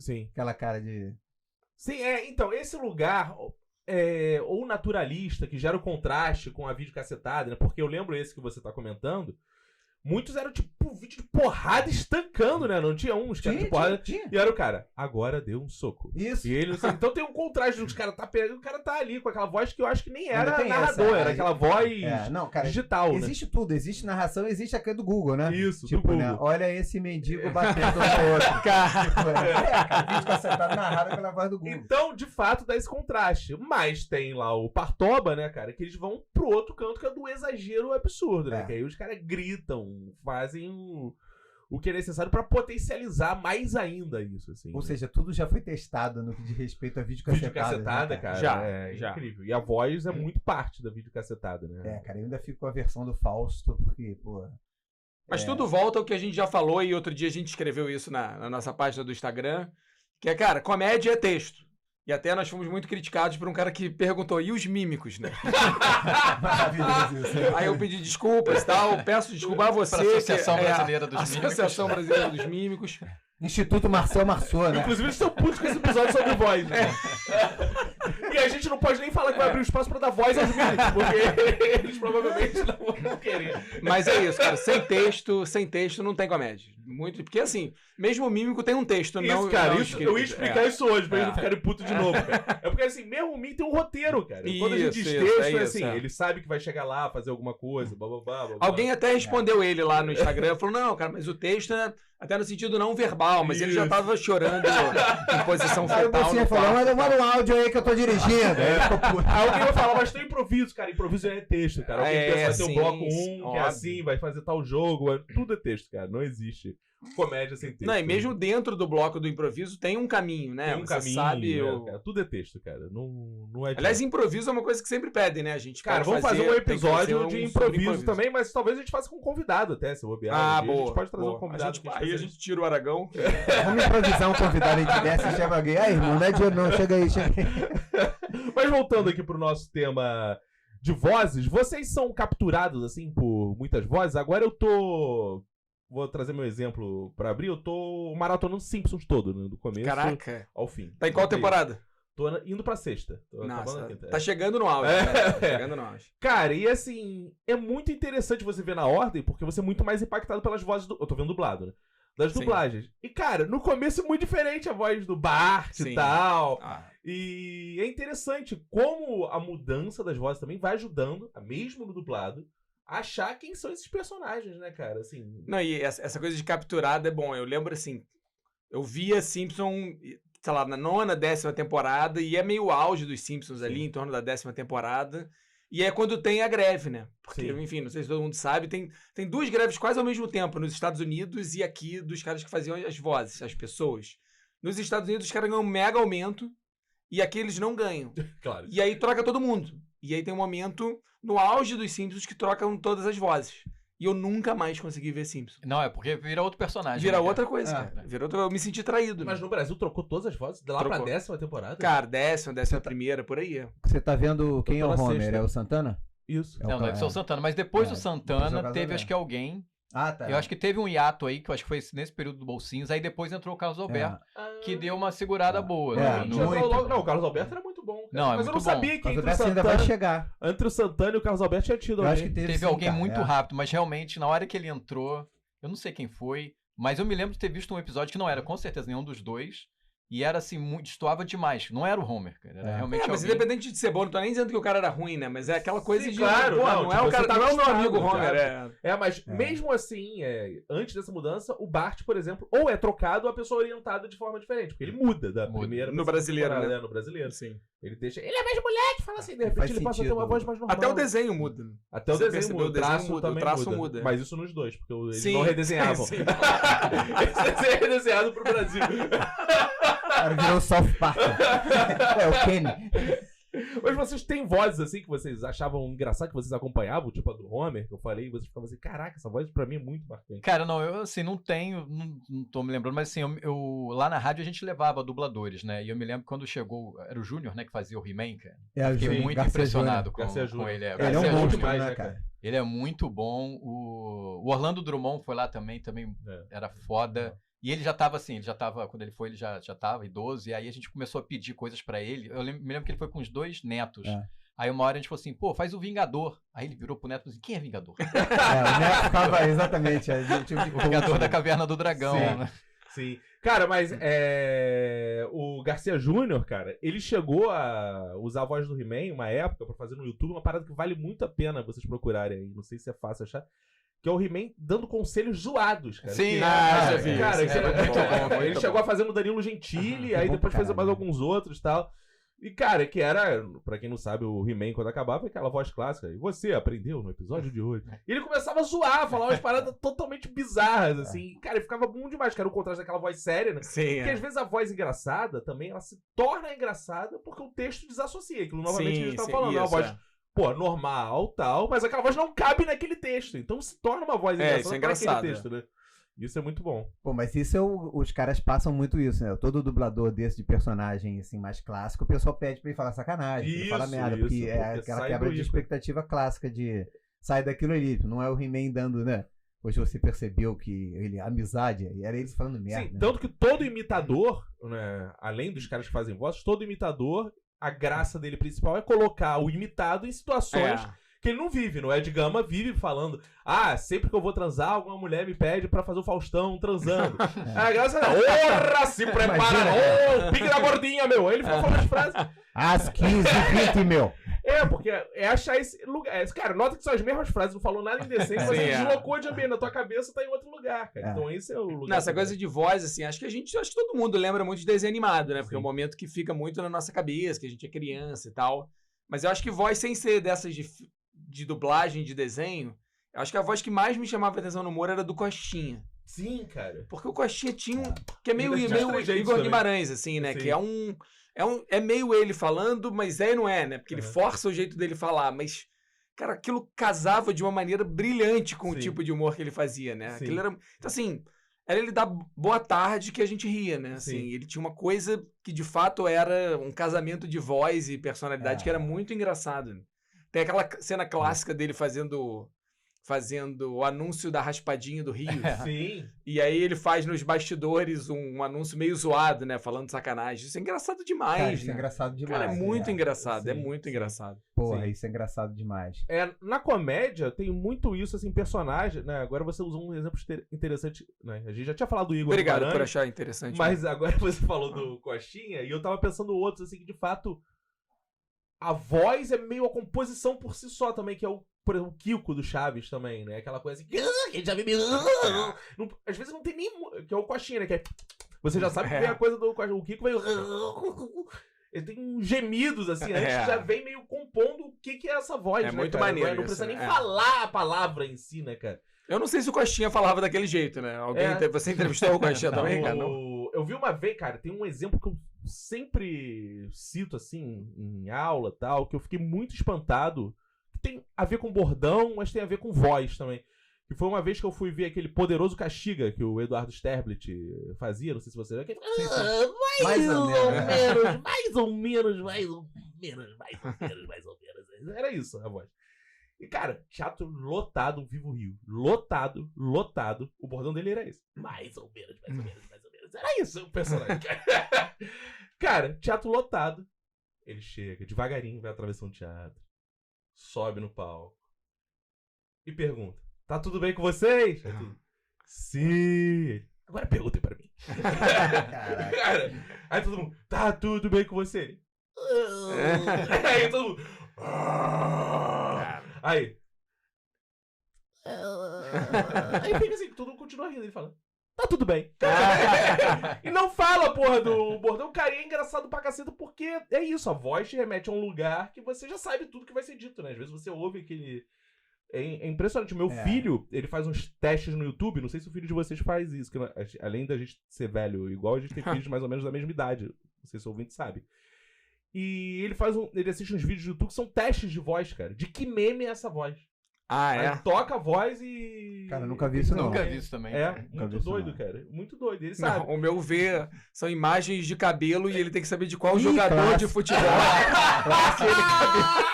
A: Sim.
D: Aquela cara de...
A: Sim, então, esse lugar... ou naturalista, que gera o contraste com a videocassetada, né? Porque eu lembro esse que você tá comentando. Muitos eram tipo vídeo de porrada estancando, né? Não tinha uns que eram de porrada.
D: Tinha.
A: E era o cara, agora deu um soco.
D: Isso.
A: E ele, assim, então tem um contraste dos caras tá pegando, o cara tá ali com aquela voz que eu acho que nem era
D: tem
A: narrador,
D: essa,
A: era aquela voz
D: não, cara,
A: digital,
D: existe tudo, existe narração, existe aquele do Google, né?
A: né? Isso,
D: Tipo,
A: do Google.
D: né? Olha esse mendigo batendo no outro. Cara, vídeo cacetado narrado pela voz do Google.
A: Então, de fato, dá esse contraste. Mas tem lá o Partoba, né, cara, que eles vão pro outro canto, que é do exagero absurdo, né? Que aí os caras gritam, fazem o que é necessário pra potencializar mais ainda isso, assim.
D: Ou seja, tudo já foi testado no que diz respeito a
A: videocassetada,
D: né,
A: cara, é
C: já.
A: incrível. E a voz é muito parte da videocassetada, né?
D: Cara, eu ainda fico com a versão do Fausto, porque, pô...
C: Mas tudo volta ao que a gente já falou e outro dia a gente escreveu isso na nossa página do Instagram, que é, cara, comédia é texto. E até nós fomos muito criticados por um cara que perguntou, e os mímicos, né?
D: Maravilhoso isso.
C: Aí eu pedi desculpas e tal, peço desculpa a você.
B: Para a Associação
C: que é
B: Brasileira dos Mímicos.
C: Associação Brasileira dos Mímicos.
D: Instituto Marcel Marceau, né?
A: Inclusive, eles estão putos com esse episódio sobre voz, né? E a gente não pode nem falar que vai abrir um espaço pra dar voz aos mímicos, porque eles provavelmente não vão querer.
C: Mas é isso, cara, sem texto não tem comédia. Muito, porque assim, mesmo o mímico tem um texto,
A: Isso,
C: não...
A: cara,
C: não
A: isso, eu ia explicar isso hoje, pra eles não ficarem putos de novo, cara. É porque assim, mesmo o mímico tem um roteiro, cara. Quando a gente diz
C: Isso,
A: texto,
C: é isso,
A: assim,
C: é.
A: ele sabe que vai chegar lá, fazer alguma coisa, blá.
C: Alguém até respondeu ele lá no Instagram, falou, não, cara, mas o texto é até no sentido não verbal, mas ele já
A: Isso.
C: tava chorando em posição
D: Aí o
C: fetal
D: Bocinha
C: no
D: falou,
C: quarto.
D: manda um áudio aí que eu tô dirigindo. Aí ficou puto.
A: Aí alguém vai falar, mas tem improviso, cara. Improviso é texto, cara. Alguém pensa, vai ter o
C: sim,
A: bloco 1,
C: sim,
A: que é
C: óbvio.
A: assim, vai fazer tal jogo. Tudo é texto, cara. Não existe comédia sem texto.
C: Não, e mesmo dentro do bloco do improviso tem um caminho, né?
A: tem um
C: Você
A: caminho,
C: sabe...
A: cara. Tudo é texto, cara. Não é
C: Aliás, improviso é uma coisa que sempre pedem, né? A gente
A: cara,
C: pode
A: vamos fazer um
C: tem que
A: episódio
C: fazer
A: de
C: um sobre
A: improviso também, mas talvez a gente faça com um convidado até, se eu bobear.
C: Ah,
A: Um dia
C: boa.
A: A gente pode trazer
C: boa.
A: um convidado.
C: Aí a gente tira o Aragão.
D: Vamos improvisar um convidado aí que desce e chama alguém. Aí, irmão, não é dinheiro não, chega aí.
A: Mas voltando aqui pro nosso tema de vozes, vocês são capturados, assim, por muitas vozes? Agora eu tô vou trazer meu exemplo pra abrir, eu tô maratonando Simpsons todo, né, do começo
C: Caraca.
A: ao fim.
C: Tá em qual temporada?
A: Tô indo pra sexta. Tô acabando
C: Nossa,
A: a quinta.
C: tá chegando no auge.
A: É.
C: Né? Tá chegando no auge.
A: Cara, e assim, é muito interessante você ver na ordem, porque você é muito mais impactado pelas vozes do... Eu tô vendo dublado, né? Das
C: Sim.
A: dublagens. E, cara, no começo é muito diferente a voz do Bart
C: Sim.
A: e tal.
C: Ah,
A: E é interessante como a mudança das vozes também vai ajudando, mesmo no dublado, a achar quem são esses personagens, né, cara? Assim,
C: não, e essa coisa de capturada é bom. Eu lembro, assim, eu via Simpson, sei lá, na 9ª, 10ª temporada, e é meio auge dos Simpsons ali, em torno da 10ª temporada. E é quando tem a greve, né? Porque,
A: Sim.
C: enfim, não sei se todo mundo sabe, tem 2 greves quase ao mesmo tempo, nos Estados Unidos e aqui dos caras que faziam as vozes, as pessoas. Nos Estados Unidos os caras ganham um mega aumento e aqui eles não ganham.
A: claro.
C: E aí troca todo mundo. E aí tem um momento no auge dos Simpsons que trocam todas as vozes. E eu nunca mais consegui ver Simpsons.
B: Não, é porque vira outro personagem.
C: Vira
B: né, cara?
C: outra coisa,
D: Ah.
C: cara. Vira outra... Eu me senti traído.
A: Mas
C: né?
A: no Brasil trocou todas as vozes? De lá pra
C: Trocou.
A: 10ª temporada?
C: Cara, 10ª, por aí.
D: Você tá vendo quem é
A: tô
D: o
A: na
D: Homer?
A: sexta.
D: É o Santana?
A: Isso.
B: Não, é o Santana. Mas depois do
D: depois
B: Santana,
D: do
B: teve
D: Caso
B: acho que alguém.
D: Ah, tá.
B: Eu acho que teve um hiato aí, que eu acho que foi nesse período do Bolsinhos. Aí depois entrou o Carlos Alberto, que deu uma segurada boa.
D: É,
B: né,
A: Não,
B: no-
D: muito.
A: o Carlos Alberto era muito bom. Cara.
B: Não, é
A: mas eu
B: muito
A: não
B: bom.
A: sabia que
D: Mas o
A: entre o,
D: Alberto ainda vai
A: Santana,
D: chegar.
A: entre o Santana e o Carlos Alberto tinha tido
D: Eu acho
A: alguém.
D: que teve
B: Teve
D: sim,
B: alguém
D: cara,
B: muito
D: é.
B: rápido, mas realmente, na hora que ele entrou, eu não sei quem foi, mas eu me lembro de ter visto um episódio que não era, com certeza, nenhum dos dois. E era assim, destoava demais. Não era o Homer, cara. Era realmente
C: mas
B: alguém...
C: independente de ser bom, não tô nem dizendo que o cara era ruim, né? Mas é aquela coisa
A: Sim,
C: de.
A: claro,
C: pô,
A: não,
C: não,
A: tipo,
C: é o
A: você
C: cara,
A: tá
C: não é o meu
A: acostumado,
C: amigo Homer.
A: cara.
C: É.
A: Mas mesmo assim, antes dessa mudança, o Bart, por exemplo, ou é trocado ou a pessoa é orientada de forma diferente. Porque ele muda da
B: Muda.
A: primeira
C: No
A: pra
C: brasileiro,
A: temporada,
C: né?
A: No brasileiro.
C: Sim.
A: Ele deixa. Ele é mais moleque, fala assim, de repente
D: Faz
A: ele passa a ter
D: sentido.
A: uma voz mais normal.
C: Até o desenho muda.
A: Até o
C: Você
A: desenho
C: percebeu,
A: muda.
C: o desenho
A: traço
C: muda, o
A: também
C: traço muda.
A: Mas isso nos dois, porque eles
C: Sim,
A: não redesenhavam.
C: sim.
A: Esse desenho é redesenhado pro Brasil.
D: Cara, virou o South Park. É o Kenny.
A: Mas vocês têm vozes assim que vocês achavam engraçado, que vocês acompanhavam, tipo a do Homer, que eu falei, e vocês ficavam assim, caraca, essa voz pra mim é muito marcante.
B: Cara, não, eu assim, não tenho, não tô me lembrando, mas assim, lá na rádio a gente levava dubladores, né? E eu me lembro quando chegou, era o Júnior, né, que fazia o He-Man, cara.
D: É,
B: Fiquei
D: Júnior,
B: muito
D: Garcia
B: impressionado
A: Garcia
B: com
A: Júnior.
B: ele.
D: Ele é
B: Garcia
D: um
B: Júnior.
D: monstro,
A: demais,
D: né,
A: né,
D: cara?
B: Ele é muito bom. O Orlando Drummond foi lá também era foda. E ele já tava assim, quando ele foi, ele já tava idoso, e aí a gente começou a pedir coisas pra ele. Eu me lembro que ele foi com os 2 netos.
D: É.
B: Aí uma hora a gente falou assim, pô, faz o Vingador. Aí ele virou pro neto e falou assim, quem é Vingador?
D: É, o Neto ficava exatamente.
B: O Vingador da Caverna do Dragão,
A: Sim.
B: né?
A: Sim. Cara, mas o Garcia Júnior, cara, ele chegou a usar a voz do He-Man uma época pra fazer no YouTube uma parada que vale muito a pena vocês procurarem aí. Não sei se é fácil achar. Que é o He-Man dando conselhos zoados, cara.
B: Sim,
A: Que-
B: já
C: vi isso.
A: Cara,
C: Isso
A: que
C: é
A: era
C: muito
A: muito
C: bom,
A: bom.
C: muito
A: Ele
C: bom.
A: chegou a fazer no Danilo Gentili,
D: Ah,
A: aí
D: bom
A: depois
D: pra
A: fez mais
D: caralho.
A: alguns outros e tal. E, cara, que era, pra quem não sabe, o He-Man quando acabava, aquela voz clássica. E você aprendeu no episódio de hoje. E ele começava a zoar, falar umas paradas totalmente bizarras, assim. Cara, ele ficava bom demais, que era o contraste daquela voz séria, né?
C: Sim,
A: Porque às vezes a voz engraçada também, ela se torna engraçada porque o texto desassocia. Aquilo novamente que a gente tava falando. É uma voz, pô, normal, tal, mas aquela voz não cabe naquele texto. Então se torna uma voz engraçada
C: isso é
A: pra
C: engraçado,
A: aquele texto, né? Isso é muito bom.
D: Pô, mas isso os caras passam muito isso, né? Todo dublador desse de personagem assim mais clássico, o pessoal pede pra ele falar sacanagem, pra ele falar
A: Isso,
D: merda,
A: isso,
D: porque é
A: porque
D: aquela
A: sai
D: quebra
A: do
D: de
A: ícone.
D: expectativa clássica de sai daquilo ali, não é o He-Man dando, né? Hoje você percebeu que a amizade, era eles falando merda.
A: Sim,
D: né?
A: tanto que todo imitador, né, além dos caras que fazem vozes, todo imitador, a graça dele principal é colocar o imitado em situações que ele não vive. No Ed Gama vive falando, sempre que eu vou transar, alguma mulher me pede pra fazer o Faustão transando. A graça é, porra, se prepara,
D: Imagina.
A: ô, pique da gordinha, meu. Aí ele fica falando as frases.
D: Às 15h20, meu.
A: Porque é achar esse lugar. Cara, nota que são as mesmas frases, não falou nada indecente, mas
C: Sim,
A: você
C: é.
A: deslocou de ambiente, na tua cabeça tá em outro lugar, cara.
D: É.
A: Então esse é o lugar.
C: Não, essa coisa de voz, assim, acho que todo mundo lembra muito de desenho animado, né? Porque é um
A: Sim.
C: momento que fica muito na nossa cabeça, que a gente é criança e tal. Mas eu acho que voz, sem ser dessas de dublagem, de desenho, eu acho que a voz que mais me chamava a atenção no humor era do Costinha.
A: Sim, cara.
C: Porque o Costinha tinha que é meio,
A: Ele tinha
C: meio
A: os trejeitos
C: Igor
A: também.
C: Guimarães, assim, né?
A: Sim.
C: Que é meio ele falando, mas e não é, né? Porque ele
A: Uhum.
C: força o jeito dele falar, mas, cara, aquilo casava de uma maneira brilhante com o
A: Sim.
C: tipo de humor que ele fazia, né?
A: Sim.
C: Aquilo era, então, assim, era ele dar boa tarde que a gente ria, né? Assim,
A: Sim.
C: ele tinha uma coisa que, de fato, era um casamento de voz e personalidade que era muito engraçado. Tem aquela cena clássica dele fazendo o anúncio da raspadinha do Rio.
A: Sim.
C: E aí ele faz nos bastidores um anúncio meio zoado, né? Falando sacanagem. Isso é engraçado demais,
D: Cara, isso
C: né?
D: é engraçado demais.
C: Cara, é muito
D: né?
C: engraçado, é
D: Sim,
C: muito
D: sim.
C: engraçado.
D: Porra,
A: Sim.
D: isso é engraçado demais.
A: Na comédia tem muito isso, assim, personagem, né? Agora você usou um exemplo interessante, né? A gente já tinha falado do Igor
C: Obrigado
A: Guimarães,
C: por achar interessante.
A: mas agora você falou do Coxinha e eu tava pensando outros, assim, que de fato a voz é meio a composição por si só também, que é por exemplo, o Kiko do Chaves também, né? Aquela coisa assim, que a gente já viu. Às vezes não tem nem. Que é o Coxinha, né? Que é, você já sabe que vem a coisa do Coxinha. O Kiko veio. Ele tem uns gemidos, assim, antes já vem meio compondo o que é essa voz,
C: É
A: né,
C: muito
A: cara?
C: maneiro
A: Não precisa
C: isso,
A: nem
C: né?
A: falar a palavra em si, né, cara?
C: Eu não sei se o Coxinha falava daquele jeito, né? Você entrevistou o Coxinha também, cara? Não?
A: Eu vi uma vez, cara, tem um exemplo que eu sempre cito, assim, em aula e tal, que eu fiquei muito espantado. Que tem a ver com bordão, mas tem a ver com voz também. Que foi uma vez que eu fui ver aquele Poderoso Castiga que o Eduardo Sterblit fazia, não sei se você já... Mais ou menos, mais ou menos. Era isso a voz. E, cara, teatro lotado, Vivo Rio. Lotado. O bordão dele era esse. Mais ou menos. Era isso o personagem. Cara, teatro lotado. Ele chega, devagarinho, vai atravessando o teatro. Sobe no palco. E pergunta: tá tudo bem com vocês? Sim. Agora perguntem pra mim. Cara, aí todo mundo: tá tudo bem com você? Aí todo mundo: aí fica assim, todo mundo continua rindo. Ele fala: tá tudo bem. E não fala, porra, do bordão. Cara, e é engraçado pra caceta porque é isso, a voz te remete a um lugar que você já sabe tudo que vai ser dito, né? Às vezes você ouve aquele... É impressionante. O meu filho, ele faz uns testes no YouTube, não sei se o filho de vocês faz isso, que além da gente ser velho igual, a gente tem filhos mais ou menos da mesma idade. Não sei se o ouvinte sabe. E ele assiste uns vídeos do YouTube que são testes de voz, cara. De que meme é essa voz? Aí toca a voz e...
D: Cara, eu nunca vi isso não.
B: Nunca vi isso também.
A: É,
B: cara.
A: muito doido, cara. Muito doido. Ele sabe.
C: Não, o meu ver são imagens de cabelo e ele tem que saber de qual
D: Ih,
C: jogador
D: clássico.
C: de futebol.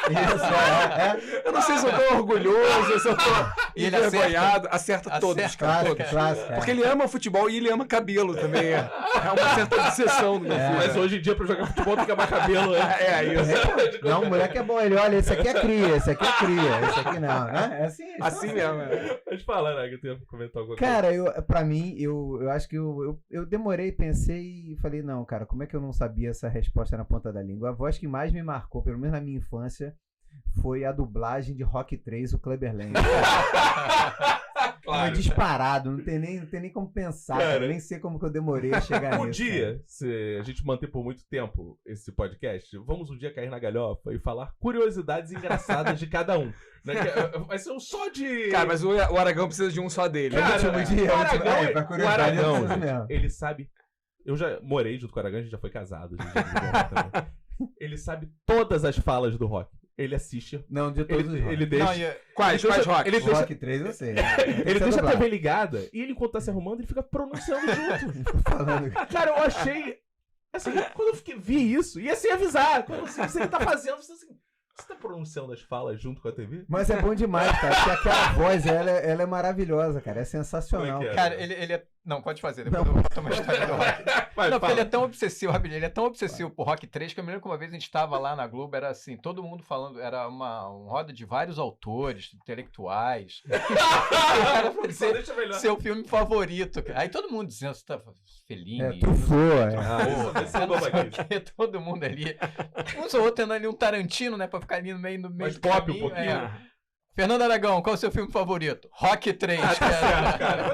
D: Isso,
C: Eu não sei se eu tô orgulhoso, se eu tô
B: E ele
C: envergonhado. Acerta todos, cara,
D: Clássico,
C: todos.
D: clássico.
C: Porque ele ama futebol e ele ama cabelo também. É uma certa obsessão do meu filho.
A: Mas hoje em dia, pra jogar futebol, tem que amar cabelo, né?
C: É isso.
D: Não, o moleque é bom. Ele olha, esse aqui é cria, esse aqui é cria, esse aqui não, né? É assim.
C: Assim mesmo. É.
A: Pode falar, né? Que eu tenho que comentar alguma
D: Cara, pra mim, eu acho que eu demorei, pensei e falei, não, cara, como é que eu não sabia essa resposta na ponta da língua? A voz que mais me marcou, pelo menos na minha infância, foi a dublagem de Rock 3, o Kleber Lang.
A: Claro.
D: É disparado, não tem nem como pensar, cara, eu nem sei como que eu demorei a chegar nisso.
A: Podia, se a gente manter por muito tempo esse podcast, vamos um dia cair na galhofa e falar curiosidades engraçadas de cada um. Né? Vai ser um só de...
C: Cara, mas o Aragão precisa de um só dele.
A: Cara,
D: O Aragão,
A: o
D: curiosidade,
A: Aragão,
D: eu preciso mesmo.
A: ele sabe... Eu já morei junto com o Aragão, a gente já foi casado. Também. Ele sabe todas as falas do Rock. Ele assiste.
D: Não, de todos os
A: Ele deixa...
B: Não, e-
C: Quais
A: Ele deixa-
C: rock?
A: ele deixa-
D: Rock 3 eu sei.
A: Ele deixa a TV ligada e ele, enquanto tá se arrumando, ele fica pronunciando junto.
D: falando.
A: Cara, eu achei... Assim, quando eu vi isso, ia sem avisar. Quando você tá fazendo, você assim... Você tá pronunciando as falas junto com a TV?
D: Mas é bom demais, cara, porque aquela voz, ela é maravilhosa, cara, é sensacional.
A: Como é que é?
B: Cara, ele é. Não, pode fazer, depois eu conto uma história do Rock.
A: Vai,
B: Não, porque
A: fala.
B: ele é tão obsessivo, rapidinho, ele é tão obsessivo por Rock 3 que eu me lembro que uma vez a gente tava lá na Globo, era assim, todo mundo falando, era uma roda de vários autores, intelectuais. O cara falou,
A: Só deixa melhor.
B: seu filme favorito. Aí todo mundo dizendo, você tá Fellini.
D: Truffaut,
A: Esse é o babaquice.
B: Todo mundo ali. Uns ou outros tendo ali um Tarantino, né? Pra ficar ali no meio do
A: Mais
B: do
A: pop um
B: caminho,
A: pouquinho.
B: Fernando Aragão, qual é o seu filme favorito? Rock 3.
A: Cara,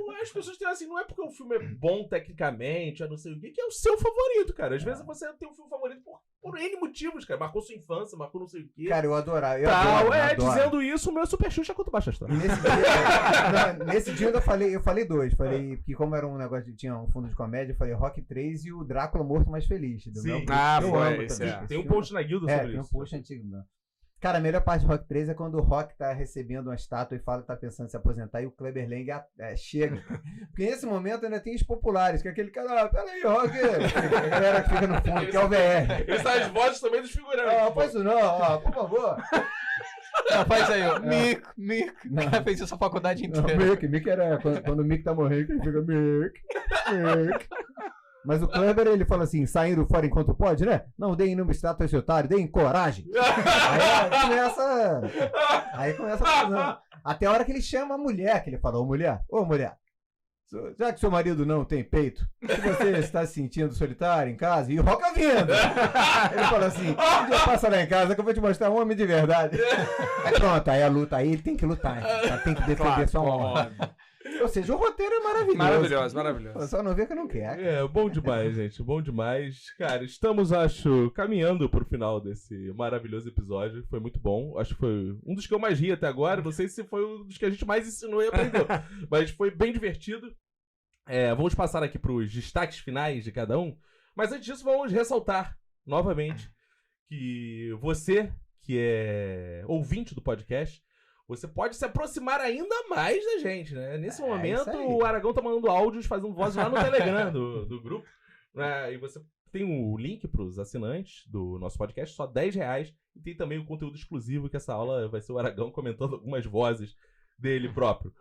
A: mas as pessoas têm assim, não é porque o filme é bom tecnicamente, eu não sei o que é o seu favorito, cara. Às vezes você tem um filme favorito por N motivos, cara. Marcou sua infância, marcou não sei o que.
D: Cara, eu adorava.
A: Dizendo isso, o meu Super Xuxa contra o Baixa Astral.
D: E nesse dia eu falei dois. Falei que como era um negócio, tinha um fundo de comédia, eu falei Rock 3 e o Drácula Morto Mais Feliz. Do
A: Sim.
D: meu,
C: Ah,
D: eu
C: foi,
D: amo
C: esse
D: também
C: é.
D: esse
A: Tem um
D: filme.
A: post na guilda sobre
D: Tem um
A: isso.
D: post antigo, meu. Cara, a melhor parte do Rock 3 é quando o Rock tá recebendo uma estátua e fala que tá pensando em se aposentar e o Kleber Lang chega. Porque nesse momento ainda tem os populares, que é aquele cara, peraí, Rock. A galera que fica no fundo, que é o VR.
A: Ele sai as vozes também dos figurantes.
D: Pois não, por favor.
B: Não, faz aí, ó. Mico.
D: Não.
B: O cara fez isso a faculdade
D: Não,
B: inteira.
D: Mick era quando o Mick tá morrendo, ele fica Mick. Mas o Kleber, ele fala assim, saindo fora enquanto pode, né? Não, deem numa estátua esse otário, deem coragem. Aí começa a confusão. Até a hora que ele chama a mulher, que ele fala, ô mulher, já que seu marido não tem peito, se você está se sentindo solitário em casa, e o Roca vindo. Ele fala assim, um dia passa lá em casa que eu vou te mostrar um homem de verdade. Aí pronto, aí a luta, aí ele tem que lutar, tem que defender sua honra. Ou seja, o roteiro é maravilhoso.
C: Maravilhoso.
D: Só não vê que não quer.
A: É, bom demais, gente. Bom demais. Cara, estamos, acho, caminhando pro final desse maravilhoso episódio. Foi muito bom. Acho que foi um dos que eu mais ri até agora. Não sei se foi um dos que a gente mais ensinou e aprendeu. Mas foi bem divertido. Vamos passar aqui pros destaques finais de cada um. Mas antes disso, vamos ressaltar novamente que você, que é ouvinte do podcast, você pode se aproximar ainda mais da gente, né? Nesse momento, o Aragão tá mandando áudios, fazendo voz lá no Telegram do grupo. Né? E você tem o link pros assinantes do nosso podcast, só R$10. E tem também o conteúdo exclusivo, que essa aula vai ser o Aragão comentando algumas vozes dele próprio.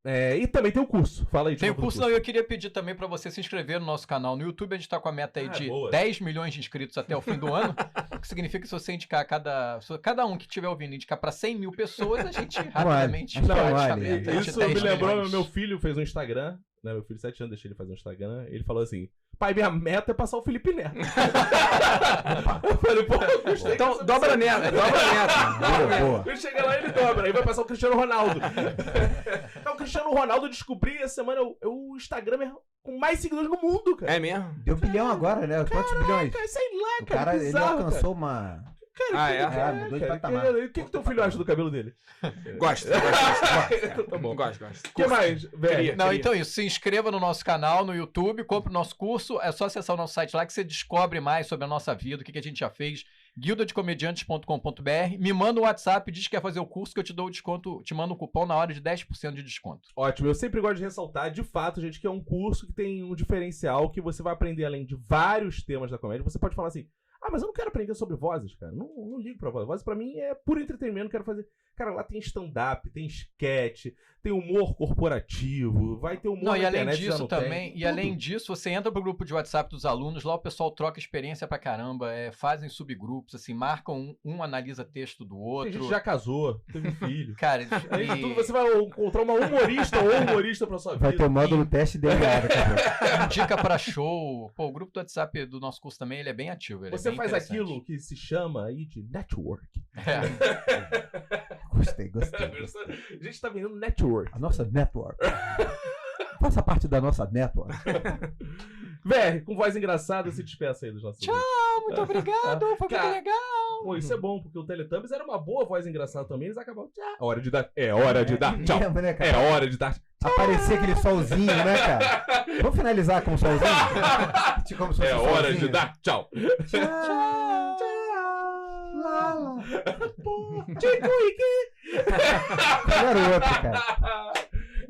A: E também tem o curso. Fala aí.
B: Tem o curso, não. Eu queria pedir também pra você se inscrever no nosso canal no YouTube. A gente tá com a meta aí de 10 milhões de inscritos até o fim do ano. O que significa que se você indicar cada um que estiver ouvindo, indicar pra 100 mil pessoas, a gente rapidamente bate a meta de
A: Isso
B: 10
A: me lembrou,
B: milhões.
A: meu filho fez um Instagram, né? Meu filho de 7 anos, deixei ele fazer um Instagram. Ele falou assim: pai, minha meta é passar o Felipe Neto. Eu falei, pô, eu gostei.
C: Então, dobra Neto.
D: Boa.
A: Ele chega lá e ele dobra. Aí vai passar o Cristiano Ronaldo. O Cristiano Ronaldo, eu descobri essa semana, o Instagram com mais seguidores no mundo, cara.
C: É mesmo?
D: Deu 1 bilhão agora, né? Quantos bilhões?
A: Cara, sei lá,
D: O
A: cara.
D: cara, ele
A: bizarro,
D: alcançou uma...
A: Cara,
D: mudou de patamar.
A: O que teu filho acha do cabelo dele?
C: Gosto.
A: Tá bom.
C: Gosto.
A: O que mais, velho?
B: Não, então isso. Se inscreva no nosso canal no YouTube, compre o nosso curso. É só acessar o nosso site lá que você descobre mais sobre a nossa vida, o que a gente já fez. guildadecomediantes.com.br. Me manda um WhatsApp, diz que quer fazer o curso que eu te dou o desconto, te mando um cupom na hora de 10% de desconto.
A: Ótimo, eu sempre gosto de ressaltar, de fato, gente, que é um curso que tem um diferencial, que você vai aprender além de vários temas da comédia. Você pode falar assim, mas eu não quero aprender sobre vozes, cara. Não ligo pra voz. Vozes pra mim é puro entretenimento, quero fazer... Cara, lá tem stand-up, tem sketch, tem humor corporativo, vai ter humor
B: Não, e
A: na
B: além
A: internet, já
B: disso
A: não
B: também,
A: tem,
B: e
A: tudo.
B: além disso, você entra pro grupo de WhatsApp dos alunos, lá o pessoal troca experiência pra caramba, fazem subgrupos, assim, marcam um analisa texto do
A: Tem
B: outro.
A: gente que já casou, teve filho.
B: Cara,
A: Além de tudo, você vai encontrar uma humorista ou humorista pra sua vida.
D: Vai ter o módulo teste DNA daqui a pouco.
B: indica pra show. Pô, o grupo do WhatsApp do nosso curso também, ele é bem ativo. Ele
A: Você
B: é bem
A: faz
B: interessante.
A: aquilo que se chama aí de network.
D: Gostei.
A: A gente tá vendendo network.
D: A nossa network. Faça parte da nossa network.
A: VR, com voz engraçada, se despeça aí dos nossos ouvintes.
B: Muito obrigado, foi muito
A: Cara,
B: legal.
A: Pô, isso é bom, porque o Teletubbies era uma boa voz engraçada também, eles acabaram. Hora de dar. É hora de dar. Tchau.
D: Mesmo, né, cara?
A: É hora de dar.
D: Aparecer aquele solzinho, né, cara? Vamos finalizar com o solzinho? Como se fosse
A: É
D: um
A: hora
D: solzinho.
A: de dar. Tchau.
D: Tchau. Lala. Qual era o outro, cara?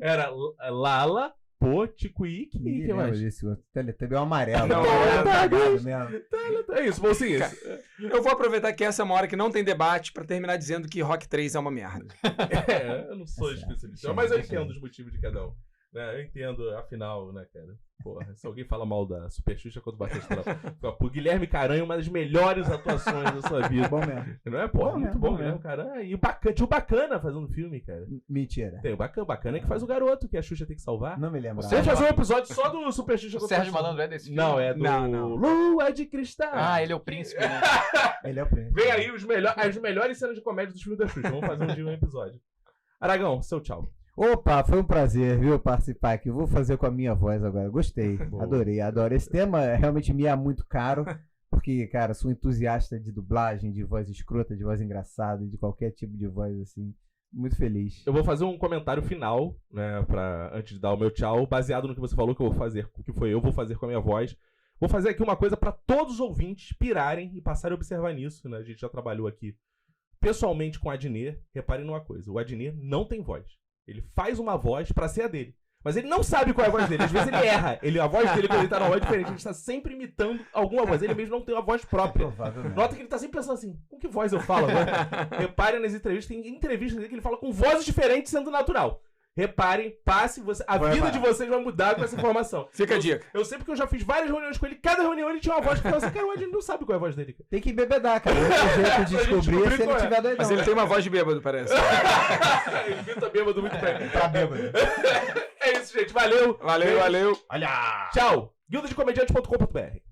A: Era Lala, Pô, Ticuíque e
D: Ninguém
A: que
D: lembra
A: mais?
D: desse outro. Teletubby é um amarelo.
C: Não,
D: é cagado
A: Deus.
D: mesmo.
A: É isso, mocinhos.
C: Eu vou aproveitar que essa é uma hora que não tem debate pra terminar dizendo que Rock 3 é uma merda.
A: Eu não sou
D: Tá certo,
A: especialista,
D: certo,
A: mas eu
D: certo.
A: entendo os motivos de cada um. Né? Eu entendo, afinal, né, cara? Porra, se alguém fala mal da Super Xuxa quanto do Batistão, o Guilherme Caranho, uma das melhores atuações da sua vida.
D: Bom mesmo.
A: Não é? Porra,
D: Bom
A: muito
D: mesmo,
A: bom,
D: bom
A: Guilherme
D: mesmo.
A: Caranho. E o Bacana, tinha o Bacana fazendo filme, cara.
D: Mentira.
A: Tem o Bacana é que faz o garoto que a Xuxa tem que salvar.
D: Não me lembro.
A: Vamos fazer um episódio só do Super Xuxa
B: O
A: contra
B: Sérgio
A: a Xuxa.
B: Malandro é desse filme?
A: Não, é do
C: Não.
A: Lua de Cristal.
B: Ah, ele é o príncipe, né?
D: Ele é o príncipe.
A: Vem aí as melhores cenas de comédia dos filmes da Xuxa. Vamos fazer um dia um episódio. Aragão, seu tchau.
D: Opa, foi um prazer, viu, participar aqui. Vou fazer com a minha voz agora. Gostei,
A: Boa.
D: adorei, adoro. Esse tema realmente me é muito caro, porque, cara, sou entusiasta de dublagem, de voz escrota, de voz engraçada, de qualquer tipo de voz, assim. Muito feliz.
A: Eu vou fazer um comentário final, né, antes de dar o meu tchau, baseado no que você falou que eu vou fazer, eu vou fazer com a minha voz. Vou fazer aqui uma coisa para todos os ouvintes pirarem e passarem a observar nisso, né? A gente já trabalhou aqui pessoalmente com o Adnet. Reparem numa coisa, o Adnet não tem voz. Ele faz uma voz pra ser a dele. Mas ele não sabe qual é a voz dele. Às vezes ele erra. A voz dele, quando ele tá na voz, é diferente. Ele tá sempre imitando alguma voz. Ele mesmo não tem uma voz própria.
D: Provavelmente.
A: Nota que ele tá sempre pensando assim, com que voz eu falo agora? Reparem nas entrevistas, tem entrevistas dele que ele fala com vozes diferentes sendo natural. Reparem, passe, a vida de vocês vai mudar com essa informação.
C: Fica a dica.
A: Eu sei porque eu já fiz várias reuniões com ele, cada reunião ele tinha uma voz que falava assim, cara, o Ed não sabe qual é a voz dele.
D: Tem que embebedar, cara. O jeito de descobrir é se ele tiver doidão.
C: Mas ele tem uma voz de bêbado, parece.
A: Ele grita bêbado muito bem.
D: Tá bêbado.
A: É isso, gente. Valeu.
C: Valeu.
A: Tchau. guildadecomediantes.com.br